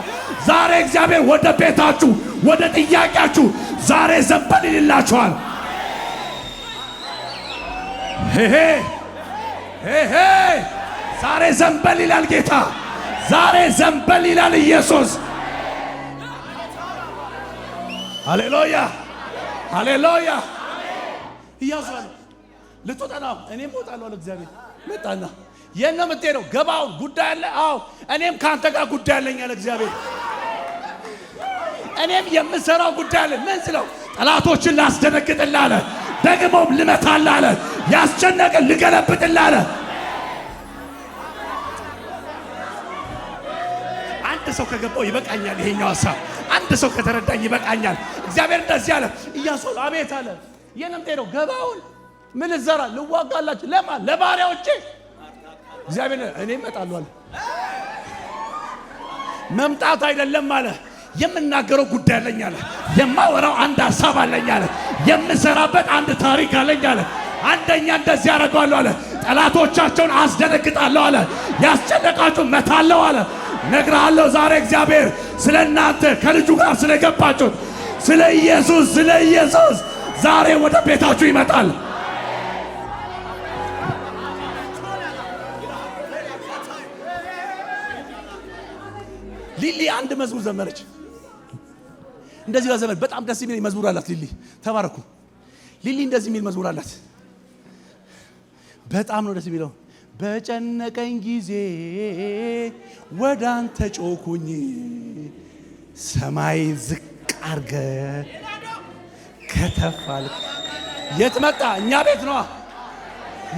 ዛሬ እግዚአብሔር ወደ ቤታችሁ ወደ ጥያቄያችሁ ዛሬ ዘንበል ይላችኋል። ሄ ዛሬ ዘንበል ይላል ጌታ። ዛሬ ዘንበል ይላል ኢየሱስ። ሃሌሉያ ሃሌሉያ። ኢየሱስ ልትወጣ ነው፣ እኔም እወጣለሁ አለ እግዚአብሔር። መጣና የት ነው የምትሄደው? ገባዖን ጉዳይ አለ። አዎ እኔም ካንተ ጋር ጉዳይ አለኝ አለ እግዚአብሔር። እኔም የምሰራው ጉዳይ አለ። ምን ስለው? ጠላቶችን ላስደነግጥልህ አለ፣ ደግሞም ልመታልህ አለ፣ ያስጨነቅን ልገለብጥልህ አለ። አንድ ሰው ከገባው ይበቃኛል። ይሄኛው ሐሳብ አንድ ሰው ከተረዳኝ ይበቃኛል። እግዚአብሔር እንደዚህ አለ። ኢያሱ አቤት አለ። የት ነው የምትሄደው? ገባዖን ምን ልዘራ? ልዋጋላችሁ። ለማን? ለባሪያዎቼ። እግዚአብሔር እኔ እመጣለሁ አለ። መምጣት አይደለም አለ፣ የምናገረው ጉዳይ አለኝ አለ፣ የማወራው አንድ ሐሳብ አለኝ አለ፣ የምሰራበት አንድ ታሪክ አለኝ አለ። አንደኛ እንደዚህ አደርጋለሁ አለ፣ ጠላቶቻቸውን አስደነግጣለሁ አለ፣ ያስጨነቃችሁ መታለሁ አለ። ነግራለሁ ዛሬ እግዚአብሔር ስለ እናንተ ከልጁ ጋር ስለገባችሁት ስለ ኢየሱስ ዛሬ ወደ ቤታችሁ ይመጣል። ሊሊ አንድ መዝሙር ዘመረች። እንደዚህ ዘመር በጣም ደስ የሚል መዝሙር አላት ሊሊ። ተባረኩ። ሊሊ እንደዚህ የሚል መዝሙር አላት። በጣም ነው ደስ የሚለው። በጨነቀኝ ጊዜ ወደ አንተ ጮኩኝ፣ ሰማይ ዝቅ አርገ ከተፋል። የት መጣ? እኛ ቤት ነው።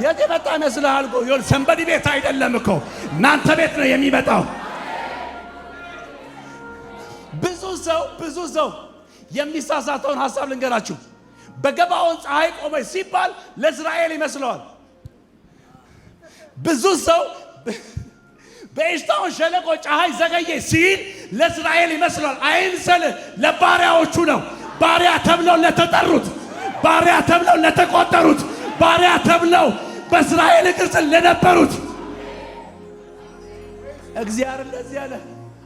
የት መጣ ይመስልሃል? ይኸውልህ ሰንበዲ ቤት አይደለም እኮ እናንተ ቤት ነው የሚመጣው። ብዙ ሰው የሚሳሳተውን ሐሳብ ልንገራችሁ። በገባዖን ፀሐይ ቆመች ሲባል ለእስራኤል ይመስለዋል። ብዙ ሰው በኤሽታኦን ሸለቆ ፀሐይ ዘገየ ሲል ለእስራኤል ይመስለዋል። አይምሰልህ፣ ለባሪያዎቹ ነው። ባሪያ ተብለው ለተጠሩት፣ ባሪያ ተብለው ለተቆጠሩት፣ ባሪያ ተብለው በእስራኤል ቅርጽ ለነበሩት እግዚአብሔር እንደዚህ አለ።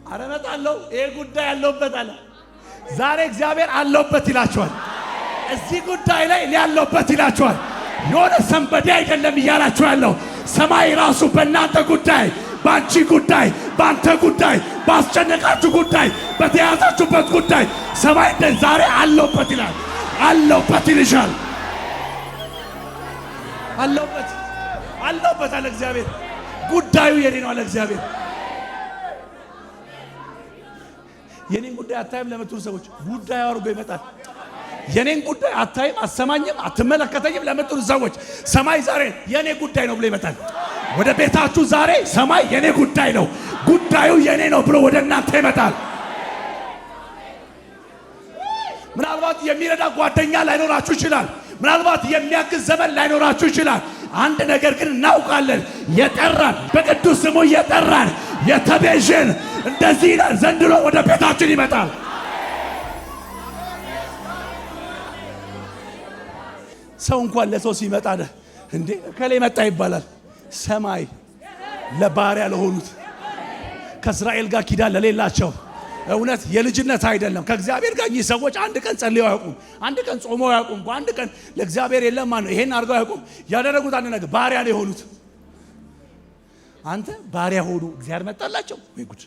ኧረ እመጣለሁ፣ ይሄ ጉዳይ አለውበት አለ። ዛሬ እግዚአብሔር አለውበት ይላችኋል። እዚህ ጉዳይ ላይ ያለውበት ይላችኋል። የሆነ ሰንበዴ አይደለም እያላችሁ ያለው ሰማይ ራሱ በእናንተ ጉዳይ፣ በአንቺ ጉዳይ፣ በአንተ ጉዳይ፣ ባስጨነቃችሁ ጉዳይ፣ በተያዛችሁበት ጉዳይ ሰማይ ዛሬ አለውበት ይላል። አለውበት ይልሻል። አለውበት አለ እግዚአብሔር። ጉዳዩ የኔ ነው አለ እግዚአብሔር። የኔን ጉዳይ አታይም ለምትሉ ሰዎች ጉዳዩ አድርጎ ይመጣል። የኔን ጉዳይ አታይም፣ አሰማኝም፣ አትመለከተኝም ለምትሉ ሰዎች ሰማይ ዛሬ የኔ ጉዳይ ነው ብሎ ይመጣል ወደ ቤታችሁ። ዛሬ ሰማይ የኔ ጉዳይ ነው፣ ጉዳዩ የኔ ነው ብሎ ወደ እናንተ ይመጣል። ምናልባት የሚረዳ ጓደኛ ላይኖራችሁ ይችላል። ምናልባት የሚያግዝ ዘመን ላይኖራችሁ ይችላል። አንድ ነገር ግን እናውቃለን፣ የጠራን በቅዱስ ስሙ የጠራን የተቤዠን እንደዚህ ይላል፣ ዘንድሮ ወደ ቤታችን ይመጣል። ሰው እንኳን ለሰው ሲመጣ እንዴ ከሌ መጣ ይባላል። ሰማይ ለባሪያ ለሆኑት ከእስራኤል ጋር ኪዳን ለሌላቸው እውነት የልጅነት አይደለም። ከእግዚአብሔር ጋር እኚህ ሰዎች አንድ ቀን ጸልየው አያውቁም። አንድ ቀን ጾመው አያውቁም። አንድ ቀን ለእግዚአብሔር የለም ማነው ይሄን አድርገው አያውቁም። ያደረጉት አንድ ነገር ባሪያ ነው የሆኑት። አንተ ባሪያ ሆኑ እግዚአብሔር መጣላቸው ወይ ጉድ!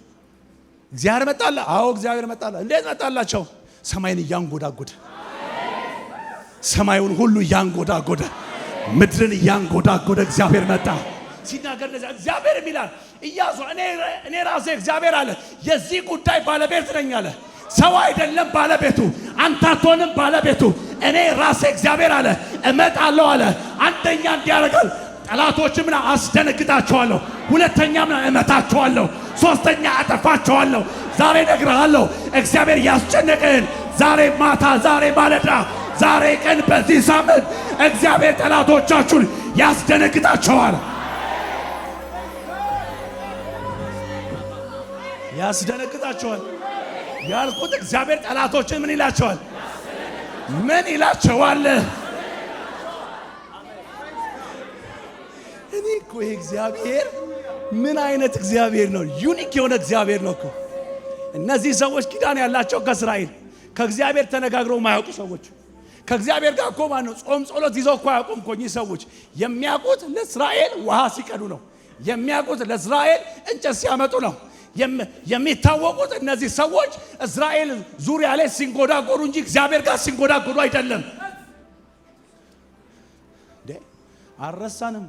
እግዚአብሔር መጣላ። አዎ እግዚአብሔር መጣላ። እንዴት መጣላቸው? ሰማይን እያንጎዳጎደ ሰማዩን ሁሉ እያንጎዳጎደ ምድርን እያንጎዳጎደ እግዚአብሔር መጣ። ሲናገር እግዚአብሔር ይላል ኢያሱ እኔ ራሴ እግዚአብሔር አለ የዚህ ጉዳይ ባለቤት ነኝ አለ። ሰው አይደለም ባለቤቱ፣ አንተ አትሆንም ባለቤቱ፣ እኔ ራሴ እግዚአብሔር አለ እመጣለሁ አለ። አንደኛ እንዲያደርጋል ጠላቶችም አስደነግጣቸዋለሁ፣ ሁለተኛም እመታቸዋለሁ፣ ሶስተኛ አጠፋቸዋለሁ። ዛሬ እነግርሃለሁ እግዚአብሔር ያስጨነቀን ዛሬ ማታ፣ ዛሬ ማለዳ፣ ዛሬ ቀን፣ በዚህ ሳምንት እግዚአብሔር ጠላቶቻችሁን ያስደነግጣቸዋል። ያስደነግጣቸዋል ያልኩት እግዚአብሔር ጠላቶችን ምን ይላቸዋል? ምን ይላቸዋል? እኔ እኮ እግዚአብሔር ምን አይነት እግዚአብሔር ነው? ዩኒክ የሆነ እግዚአብሔር ነው እኮ። እነዚህ ሰዎች ኪዳን ያላቸው ከእስራኤል ከእግዚአብሔር ተነጋግረው ማያውቁ ሰዎች ከእግዚአብሔር ጋር እኮ ማነው ጾም ጸሎት ይዘው እኮ አያውቁም እኮ እኚህ ሰዎች። የሚያውቁት ለእስራኤል ውሃ ሲቀዱ ነው። የሚያውቁት ለእስራኤል እንጨት ሲያመጡ ነው። የሚታወቁት እነዚህ ሰዎች እስራኤል ዙሪያ ላይ ሲንጎዳጎዱ እንጂ እግዚአብሔር ጋር ሲንጎዳጎዱ አይደለም። አልረሳንም፣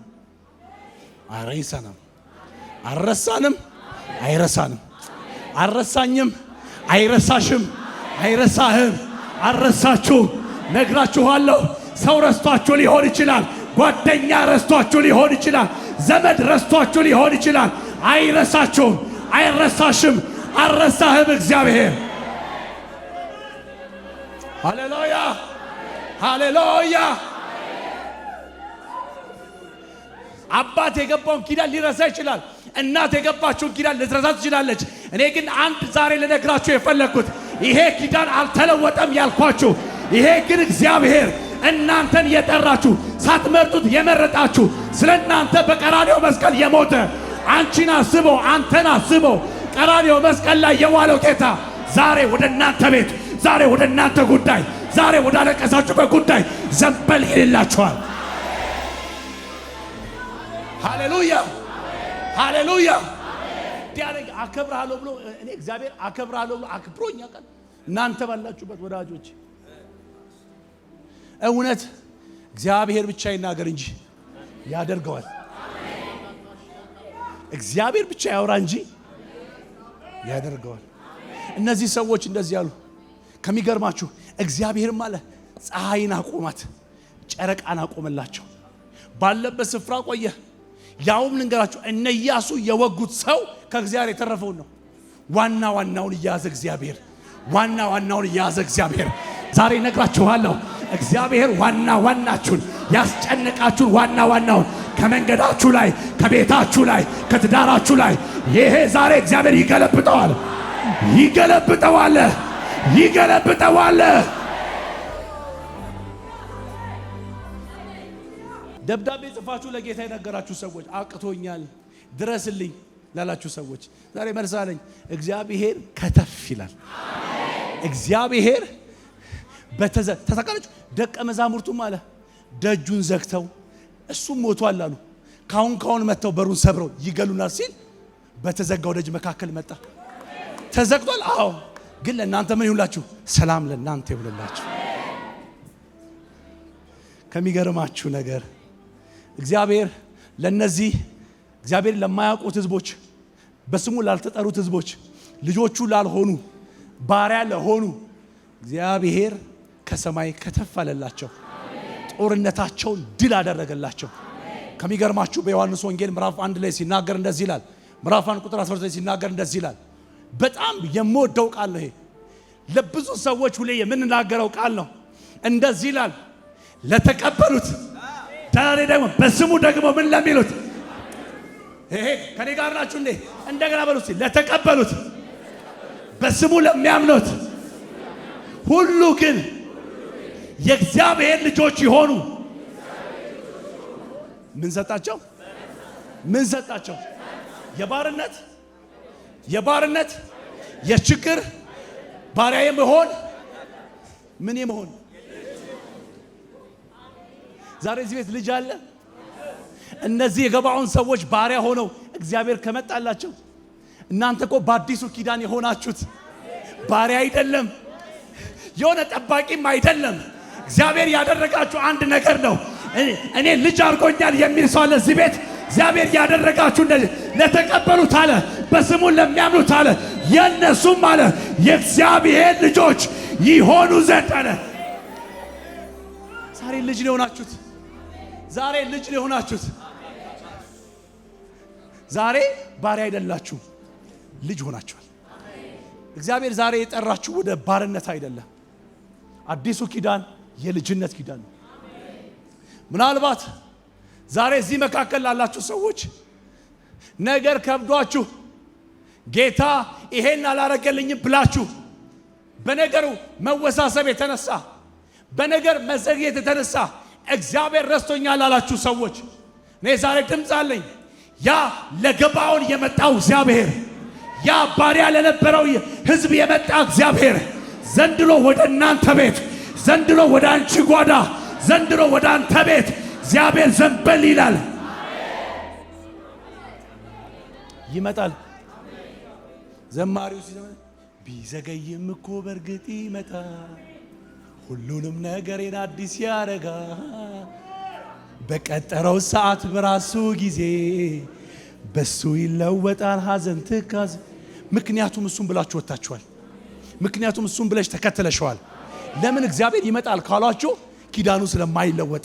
አይረሳንም፣ አልረሳንም፣ አይረሳንም፣ አልረሳኝም፣ አይረሳሽም፣ አይረሳህም፣ አልረሳችሁም። ነግራችኋለሁ። ሰው ረስቷችሁ ሊሆን ይችላል። ጓደኛ ረስቷችሁ ሊሆን ይችላል። ዘመድ ረስቷችሁ ሊሆን ይችላል። አይረሳችሁም፣ አይረሳሽም፣ አልረሳህም እግዚአብሔር። ሃሌሉያ ሃሌሉያ። አባት የገባውን ኪዳን ሊረሳ ይችላል። እናት የገባችውን ኪዳን ልትረሳ ትችላለች። እኔ ግን አንድ ዛሬ ልነግራችሁ የፈለግኩት ይሄ ኪዳን አልተለወጠም ያልኳችሁ፣ ይሄ ግን እግዚአብሔር እናንተን የጠራችሁ ሳትመርጡት የመረጣችሁ ስለ እናንተ በቀራንዮ መስቀል የሞተ አንቺን አስቦ አንተን አስቦ ቀራንዮ መስቀል ላይ የዋለው ጌታ ዛሬ ወደ እናንተ ቤት፣ ዛሬ ወደ እናንተ ጉዳይ፣ ዛሬ ወደ አለቀሳችሁበት ጉዳይ ዘንበል ይልላችኋል። ሃሌሉያ ሃሌሉያ። ዲያለግ አከብራለሁ ብሎ እኔ እግዚአብሔር አከብራለሁ ብሎ አክብሮኛ ቀን እናንተ ባላችሁበት ወዳጆች እውነት እግዚአብሔር ብቻ ይናገር እንጂ ያደርገዋል። እግዚአብሔር ብቻ ያወራ እንጂ ያደርገዋል። እነዚህ ሰዎች እንደዚህ ያሉ ከሚገርማችሁ እግዚአብሔርም አለ ፀሐይን አቆማት፣ ጨረቃን አቆመላቸው፣ ባለበት ስፍራ ቆየ። ያውም ልንገራችሁ እነ ኢያሱ የወጉት ሰው ከእግዚአብሔር የተረፈውን ነው። ዋና ዋናውን እያዘ እግዚአብሔር፣ ዋና ዋናውን እያዘ እግዚአብሔር። ዛሬ ነግራችኋለሁ እግዚአብሔር ዋና ዋናችሁን ያስጨነቃችሁን ዋና ዋናውን ከመንገዳችሁ ላይ፣ ከቤታችሁ ላይ፣ ከትዳራችሁ ላይ ይሄ ዛሬ እግዚአብሔር ይገለብጠዋል፣ ይገለብጠዋል፣ ይገለብጠዋል። ደብዳቤ ጽፋችሁ ለጌታ የነገራችሁ ሰዎች አቅቶኛል ድረስልኝ ላላችሁ ሰዎች ዛሬ መልስ አለኝ። እግዚአብሔር ከተፍ ይላል። እግዚአብሔር ተሳካላችሁ። ደቀ መዛሙርቱም አለ ደጁን ዘግተው እሱም ሞቷል አሉ። ካሁን መጥተው በሩን ሰብረው ይገሉናል ሲል በተዘጋው ደጅ መካከል መጣ። ተዘግቷል። አዎ፣ ግን ለእናንተ ምን ይሁንላችሁ? ሰላም ለእናንተ ይሁንላችሁ። ከሚገርማችሁ ነገር እግዚአብሔር ለነዚህ እግዚአብሔር ለማያውቁት ህዝቦች፣ በስሙ ላልተጠሩት ህዝቦች፣ ልጆቹ ላልሆኑ፣ ባሪያ ለሆኑ እግዚአብሔር ከሰማይ ከተፍ አለላቸው። ጦርነታቸውን ድል አደረገላቸው። ከሚገርማችሁ በዮሐንስ ወንጌል ምዕራፍ 1 ላይ ሲናገር እንደዚህ ይላል። ምዕራፍ 1 ቁጥር 19 ሲናገር እንደዚህ ይላል። በጣም የምወደው ቃል ነው ይሄ። ለብዙ ሰዎች ሁሌ የምንናገረው ቃል ነው። እንደዚህ ይላል፣ ለተቀበሉት ዛሬ ደግሞ በስሙ ደግሞ ምን ለሚሉት ይሄ ከኔ ጋር ናችሁ እንዴ? እንደገና በሉት ለተቀበሉት በስሙ ለሚያምኑት ሁሉ ግን የእግዚአብሔር ልጆች ይሆኑ ምን ሰጣቸው? ምን ሰጣቸው? የባርነት የችግር ባሪያ የመሆን ምን የመሆን ዛሬ እዚህ ቤት ልጅ አለ። እነዚህ የገባዖን ሰዎች ባሪያ ሆነው እግዚአብሔር ከመጣላቸው እናንተ እኮ በአዲሱ ኪዳን የሆናችሁት ባሪያ አይደለም፣ የሆነ ጠባቂም አይደለም። እግዚአብሔር ያደረጋችሁ አንድ ነገር ነው። እኔ ልጅ አድርጎኛል የሚል ሰው አለ እዚህ ቤት። እግዚአብሔር ያደረጋችሁ እንደዚህ ለተቀበሉት አለ፣ በስሙ ለሚያምኑት አለ፣ የነሱም አለ የእግዚአብሔር ልጆች ይሆኑ ዘንድ አለ። ዛሬ ልጅ ሊሆናችሁት፣ ዛሬ ልጅ ሊሆናችሁት፣ ዛሬ ባሪያ አይደላችሁ፣ ልጅ ሆናችኋል። እግዚአብሔር ዛሬ የጠራችሁ ወደ ባርነት አይደለም። አዲሱ ኪዳን የልጅነት ኪዳን ነው። ምናልባት ዛሬ እዚህ መካከል ላላችሁ ሰዎች ነገር ከብዷችሁ ጌታ ይሄን አላረገልኝም ብላችሁ በነገሩ መወሳሰብ የተነሳ በነገር መዘግየት የተነሳ እግዚአብሔር ረስቶኛል ላላችሁ ሰዎች እኔ ዛሬ ድምፅ አለኝ። ያ ለገባዖን የመጣው እግዚአብሔር፣ ያ ባሪያ ለነበረው ሕዝብ የመጣ እግዚአብሔር ዘንድሮ ወደ እናንተ ቤት፣ ዘንድሮ ወደ አንቺ ጓዳ፣ ዘንድሮ ወደ አንተ ቤት እግዚአብሔር ዘንበል ይላል፣ ይመጣል። ዘማሪው ሲዘምር ቢዘገይም እኮ በርግጥ ይመጣል፣ ሁሉንም ነገሬን አዲስ ያረጋል፣ በቀጠረው ሰዓት በራሱ ጊዜ በሱ ይለወጣል ሐዘን ትካዝ። ምክንያቱም እሱን ብላችሁ ወጣችኋል። ምክንያቱም እሱን ብለሽ ተከተለሽዋል። ለምን እግዚአብሔር ይመጣል ካሏችሁ ኪዳኑ ስለማይለወጥ፣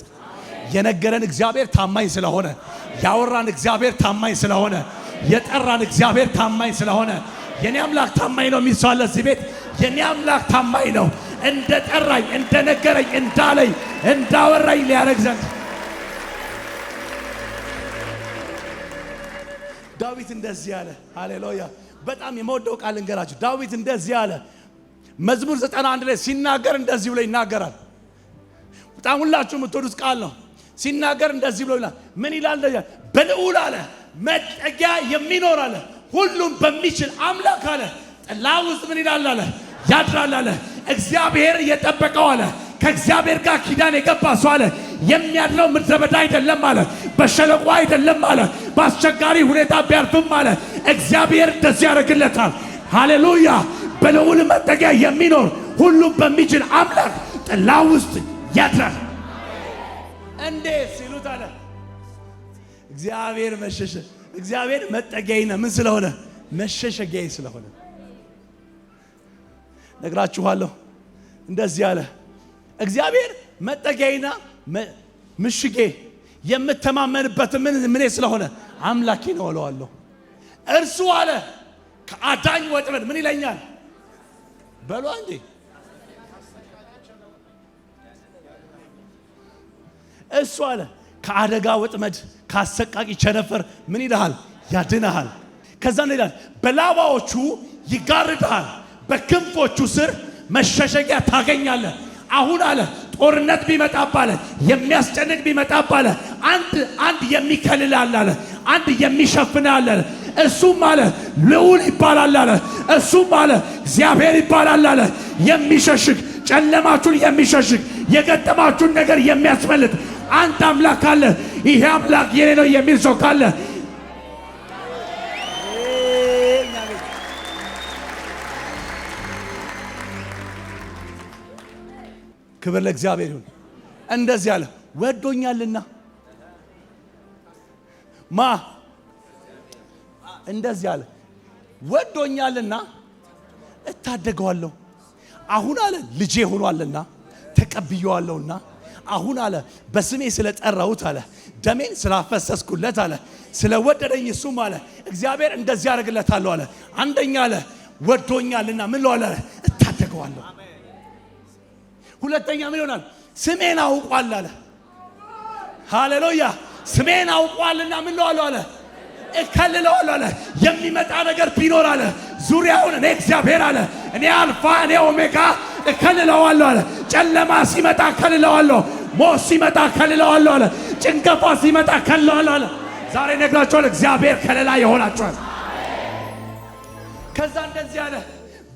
የነገረን እግዚአብሔር ታማኝ ስለሆነ፣ ያወራን እግዚአብሔር ታማኝ ስለሆነ፣ የጠራን እግዚአብሔር ታማኝ ስለሆነ፣ የኔ አምላክ ታማኝ ነው የሚል ሰው አለ እዚህ ቤት። የኔ አምላክ ታማኝ ነው። እንደ ጠራኝ፣ እንደ ነገረኝ፣ እንዳለኝ፣ እንዳወራኝ ሊያደርግ ዘንድ ዳዊት እንደዚህ አለ። ሃሌሉያ! በጣም የምወደው ቃል እንገራችሁ። ዳዊት እንደዚህ አለ። መዝሙር 91 ላይ ሲናገር እንደዚህ ብሎ ይናገራል። በጣም ሁላችሁ የምትወዱት ቃል ነው። ሲናገር እንደዚህ ብሎ ይላል። ምን ይላል? በልዑል አለ መጠጊያ የሚኖር አለ ሁሉም በሚችል አምላክ አለ ጥላ ውስጥ ምን ይላል አለ ያድራል አለ። እግዚአብሔር እየጠበቀው አለ። ከእግዚአብሔር ጋር ኪዳን የገባ ሰው አለ የሚያድረው ምድረ በዳ አይደለም አለ፣ በሸለቆ አይደለም አለ፣ በአስቸጋሪ ሁኔታ ቢያርፍም አለ እግዚአብሔር እንደዚህ ያደርግለታል። ሃሌሉያ! በልዑል መጠጊያ የሚኖር ሁሉም በሚችል አምላክ ጥላ ውስጥ ያድራል። እንዴት ሲሉት አለ እግዚአብሔር መሸሸ እግዚአብሔር መጠጊያዬ ነው። ምን ስለሆነ? መሸሸጊያዬ ስለሆነ። ነግራችኋለሁ። እንደዚህ አለ እግዚአብሔር መጠጊያዬና ምሽጌ የምተማመንበት ምን ስለሆነ አምላኬ ነው እለዋለሁ። እርሱ አለ ከአዳኝ ወጥመድ ምን ይለኛል በሉ እንዴ። እሱ አለ ከአደጋ ወጥመድ ካሰቃቂ ቸነፈር ምን ይልሃል? ያድንሃል። ከዛ ነው ይላል በላባዎቹ ይጋርድሃል፣ በክንፎቹ ስር መሸሸጊያ ታገኛለህ። አሁን አለ ጦርነት ቢመጣባለ የሚያስጨንቅ ቢመጣባለ አንድ የሚከልል አለ፣ አንድ የሚሸፍን አለ። እሱም አለ ልዑል ይባላል አለ። እሱም አለ እግዚአብሔር ይባላል አለ። የሚሸሽግ ጨለማችሁን የሚሸሽግ የገጠማችሁን ነገር የሚያስመልጥ አንድ አምላክ አለ። ይሄ አምላክ የኔ ነው የሚል ሰው ካለ ክብር ለእግዚአብሔር ይሁን። እንደዚህ አለ ወዶኛልና ማ እንደዚህ አለ ወዶኛልና እታደገዋለሁ። አሁን አለ ልጄ ሆኗልና ተቀብየዋለሁና አሁን አለ በስሜ ስለጠራሁት አለ ደሜን ስላፈሰስኩለት አለ ስለወደደኝ እሱም አለ እግዚአብሔር እንደዚህ ያደርግለታል አለ። አንደኛ አለ ወዶኛልና ምን ለዋለ እታደገዋለሁ። ሁለተኛ ምን ይሆናል? ስሜን አውቋል አለ። ሃሌሉያ። ስሜን አውቋልና ምን ነው አለ እከልለዋለሁ አለ። የሚመጣ ነገር ቢኖር አለ ዙሪያውን እኔ እግዚአብሔር አለ እኔ አልፋ እኔ ኦሜጋ እከልለዋለሁ አለ። ጨለማ ሲመጣ እከልለዋለሁ፣ ሞት ሲመጣ እከልለዋለሁ አለ። ጭንገፋ ሲመጣ እከልለዋለሁ አለ። ዛሬ ነግራችኋል፣ እግዚአብሔር ከለላ ይሆናችኋል። ከዛ እንደዚህ አለ፣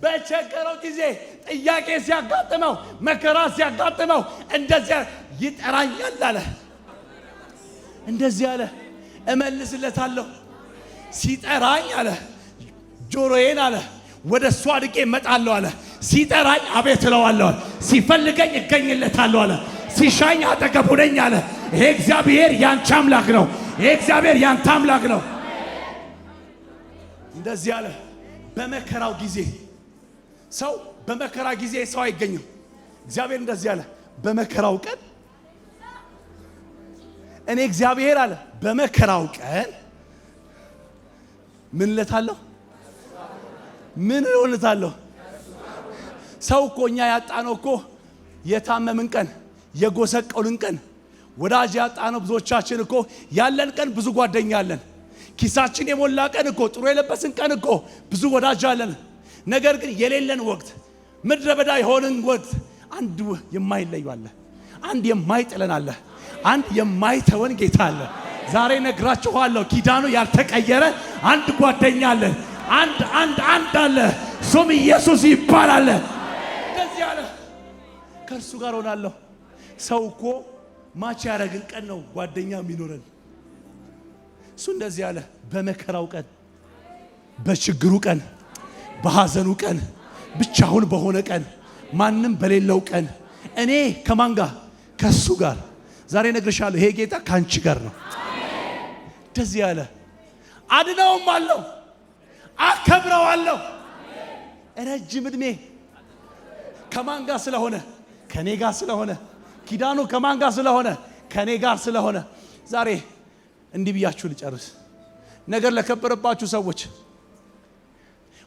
በቸገረው ጊዜ ጥያቄ ሲያጋጥመው መከራ ሲያጋጥመው እንደዚህ ይጠራኛል አለ። እንደዚህ አለ እመልስለታለሁ። ሲጠራኝ አለ ጆሮዬን አለ ወደ እሱ አድቄ እመጣለሁ አለ። ሲጠራኝ አቤት እለዋለሁ፣ ሲፈልገኝ እገኝለታለሁ አለ። ሲሻኝ አጠገቡ ነኝ አለ። ይሄ እግዚአብሔር ያንቺ አምላክ ነው። ይሄ እግዚአብሔር ያንተ አምላክ ነው። እንደዚህ አለ። በመከራው ጊዜ ሰው በመከራ ጊዜ ሰው አይገኝም። እግዚአብሔር እንደዚህ አለ፣ በመከራው ቀን እኔ እግዚአብሔር አለ በመከራው ቀን ምን እለታለሁ? ምን እሆንለታለሁ? ሰው እኮ እኛ ያጣነው እኮ የታመምን ቀን፣ የጎሰቀሉን ቀን፣ ወዳጅ ያጣነው ብዙዎቻችን እኮ ያለን ቀን ብዙ ጓደኛ አለን። ኪሳችን የሞላ ቀን እኮ ጥሩ የለበስን ቀን እኮ ብዙ ወዳጅ አለን። ነገር ግን የሌለን ወቅት ምድረ በዳ የሆንን ወቅት አንድ የማይለዩ አለ፣ አንድ የማይጥለን አለ፣ አንድ የማይተወን ጌታ አለ። ዛሬ ነግራችኋለሁ፣ ኪዳኑ ያልተቀየረ አንድ ጓደኛ አለ፣ አንድ አለ። ስሙ ኢየሱስ ይባላል። እንደዚህ አለ፣ ከእርሱ ጋር ሆናለሁ። ሰው እኮ ማች ያደረግን ቀን ነው ጓደኛ የሚኖረን። እሱ እንደዚህ አለ፣ በመከራው ቀን፣ በችግሩ ቀን፣ በሐዘኑ ቀን፣ ብቻውን በሆነ ቀን፣ ማንም በሌለው ቀን እኔ ከማን ጋር? ከሱ ጋር። ዛሬ ነግርሻለሁ፣ ይሄ ጌታ ካንቺ ጋር ነው። እንደዚህ አለ፣ አድነውም አለው፣ አከብረዋለሁ። ረጅም ዕድሜ ከማን ጋር ስለሆነ? ከኔ ጋር ስለሆነ። ኪዳኑ ከማን ጋር ስለሆነ? ከኔ ጋር ስለሆነ። ዛሬ እንዲህ ብያችሁ ልጨርስ። ነገር ለከበረባችሁ ሰዎች፣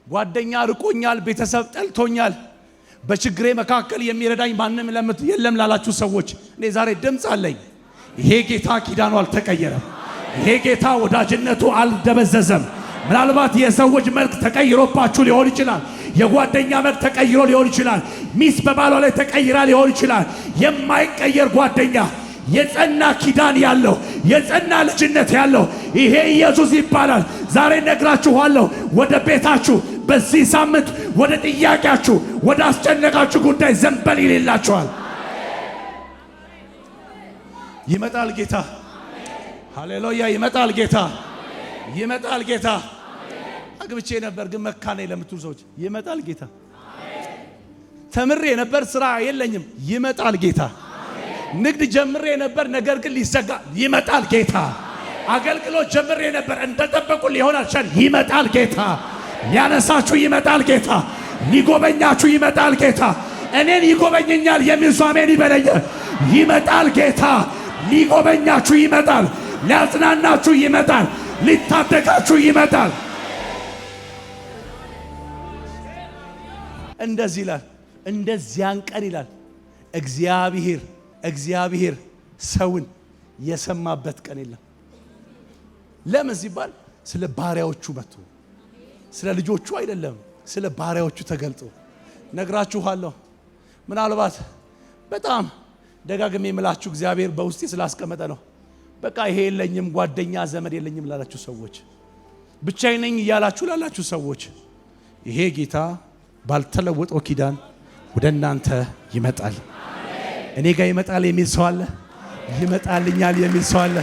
ጓደኛ ርቆኛል፣ ቤተሰብ ጠልቶኛል፣ በችግሬ መካከል የሚረዳኝ ማንም የለም ላላችሁ ሰዎች እኔ ዛሬ ድምፅ አለኝ። ይሄ ጌታ ኪዳኑ አልተቀየረም። ይሄ ጌታ ወዳጅነቱ አልደበዘዘም። ምናልባት የሰዎች መልክ ተቀይሮባችሁ ሊሆን ይችላል። የጓደኛ መልክ ተቀይሮ ሊሆን ይችላል። ሚስት በባሏ ላይ ተቀይራ ሊሆን ይችላል። የማይቀየር ጓደኛ፣ የጸና ኪዳን ያለው፣ የጸና ልጅነት ያለው ይሄ ኢየሱስ ይባላል። ዛሬ ነግራችኋለሁ፣ ወደ ቤታችሁ በዚህ ሳምንት ወደ ጥያቄያችሁ፣ ወደ አስጨነቃችሁ ጉዳይ ዘንበል ይልላችኋል። ይመጣል ጌታ። ሃሌሉያ! ይመጣል ጌታ። ይመጣል ጌታ። አግብቼ ነበር ግን መካኔ ለምትሉ ሰዎች ይመጣል ጌታ። ተምሬ ነበር ስራ የለኝም፣ ይመጣል ጌታ። ንግድ ጀምሬ ነበር ነገር ግን ሊዘጋ፣ ይመጣል ጌታ። አገልግሎት ጀምሬ ነበር እንደጠበቁ ሊሆን አልቻለም፣ ይመጣል ጌታ። ሊያነሳችሁ ይመጣል ጌታ። ሊጎበኛችሁ ይመጣል ጌታ። እኔን ይጎበኘኛል የሚል ሰው አሜን ይበለኝ። ይመጣል ጌታ። ሊጎበኛችሁ ይመጣል። ሊያጽናናችሁ ይመጣል። ሊታደጋችሁ ይመጣል። እንደዚህ ይላል፣ እንደዚያን ቀን ይላል እግዚአብሔር ሰውን የሰማበት ቀን የለም። ለምን ሲባል ስለ ባሪያዎቹ መጥቶ፣ ስለ ልጆቹ አይደለም፣ ስለ ባሪያዎቹ ተገልጦ። ነግራችኋለሁ። ምናልባት በጣም ደጋግሜ የምላችሁ እግዚአብሔር በውስጤ ስላስቀመጠ ነው። በቃ ይሄ የለኝም ጓደኛ ዘመድ የለኝም ላላችሁ ሰዎች፣ ብቻዬን ነኝ እያላችሁ ላላችሁ ሰዎች ይሄ ጌታ ባልተለወጠው ኪዳን ወደ እናንተ ይመጣል። እኔ ጋር ይመጣል የሚል ሰው አለ? ይመጣልኛል የሚል ሰው አለ?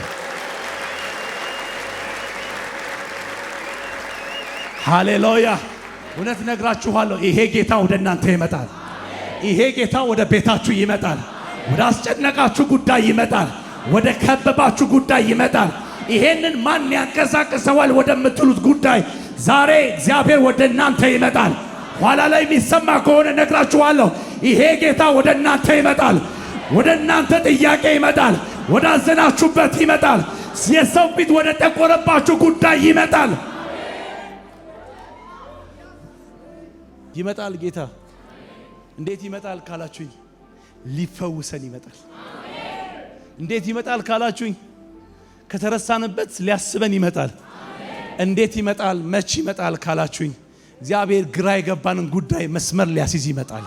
ሃሌሉያ! እውነት ነግራችኋለሁ፣ ይሄ ጌታ ወደ እናንተ ይመጣል። ይሄ ጌታ ወደ ቤታችሁ ይመጣል። ወደ አስጨነቃችሁ ጉዳይ ይመጣል። ወደ ከበባችሁ ጉዳይ ይመጣል። ይሄንን ማን ያንቀሳቅሰዋል ወደምትሉት ጉዳይ ዛሬ እግዚአብሔር ወደ እናንተ ይመጣል። ኋላ ላይ የሚሰማ ከሆነ ነግራችኋለሁ፣ ይሄ ጌታ ወደ እናንተ ይመጣል። ወደ እናንተ ጥያቄ ይመጣል። ወደ አዘናችሁበት ይመጣል። የሰው ፊት ወደ ጠቆረባችሁ ጉዳይ ይመጣል። ይመጣል ጌታ። እንዴት ይመጣል ካላችሁኝ፣ ሊፈውሰን ይመጣል። እንዴት ይመጣል ካላችሁኝ ከተረሳንበት ሊያስበን ይመጣል። እንዴት ይመጣል መቼ ይመጣል ካላችሁኝ እግዚአብሔር ግራ የገባንን ጉዳይ መስመር ሊያስይዝ ይመጣል።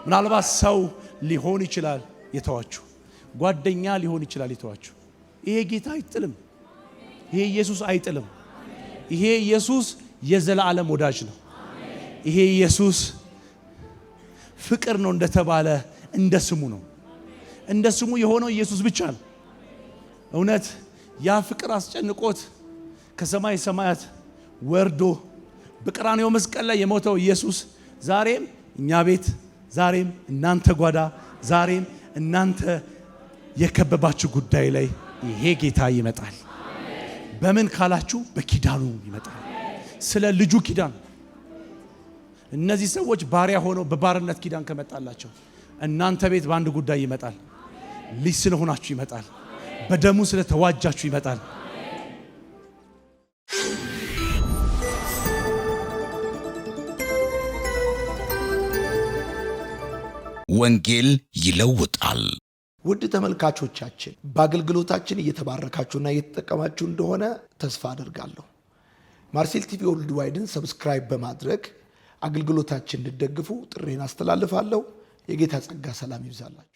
ምናልባት ሰው ሊሆን ይችላል የተዋችሁ፣ ጓደኛ ሊሆን ይችላል የተዋችሁ። ይሄ ጌታ አይጥልም። ይሄ ኢየሱስ አይጥልም። ይሄ ኢየሱስ የዘላለም ወዳጅ ነው። ይሄ ኢየሱስ ፍቅር ነው እንደተባለ እንደ ስሙ ነው። እንደ ስሙ የሆነው ኢየሱስ ብቻ ነው። እውነት ያ ፍቅር አስጨንቆት ከሰማይ ሰማያት ወርዶ በቀራንዮ መስቀል ላይ የሞተው ኢየሱስ ዛሬም እኛ ቤት፣ ዛሬም እናንተ ጓዳ፣ ዛሬም እናንተ የከበባችሁ ጉዳይ ላይ ይሄ ጌታ ይመጣል። በምን ካላችሁ በኪዳኑ ይመጣል። ስለ ልጁ ኪዳን። እነዚህ ሰዎች ባሪያ ሆነው በባርነት ኪዳን ከመጣላቸው እናንተ ቤት በአንድ ጉዳይ ይመጣል። ልጅ ስለሆናችሁ ይመጣል። በደሙ ስለተዋጃችሁ ይመጣል። ወንጌል ይለውጣል። ውድ ተመልካቾቻችን በአገልግሎታችን እየተባረካችሁና እየተጠቀማችሁ እንደሆነ ተስፋ አደርጋለሁ። ማርሴል ቲቪ ወርልድ ዋይድን ሰብስክራይብ በማድረግ አገልግሎታችን እንድትደግፉ ጥሬን አስተላልፋለሁ። የጌታ ጸጋ ሰላም ይብዛላችሁ።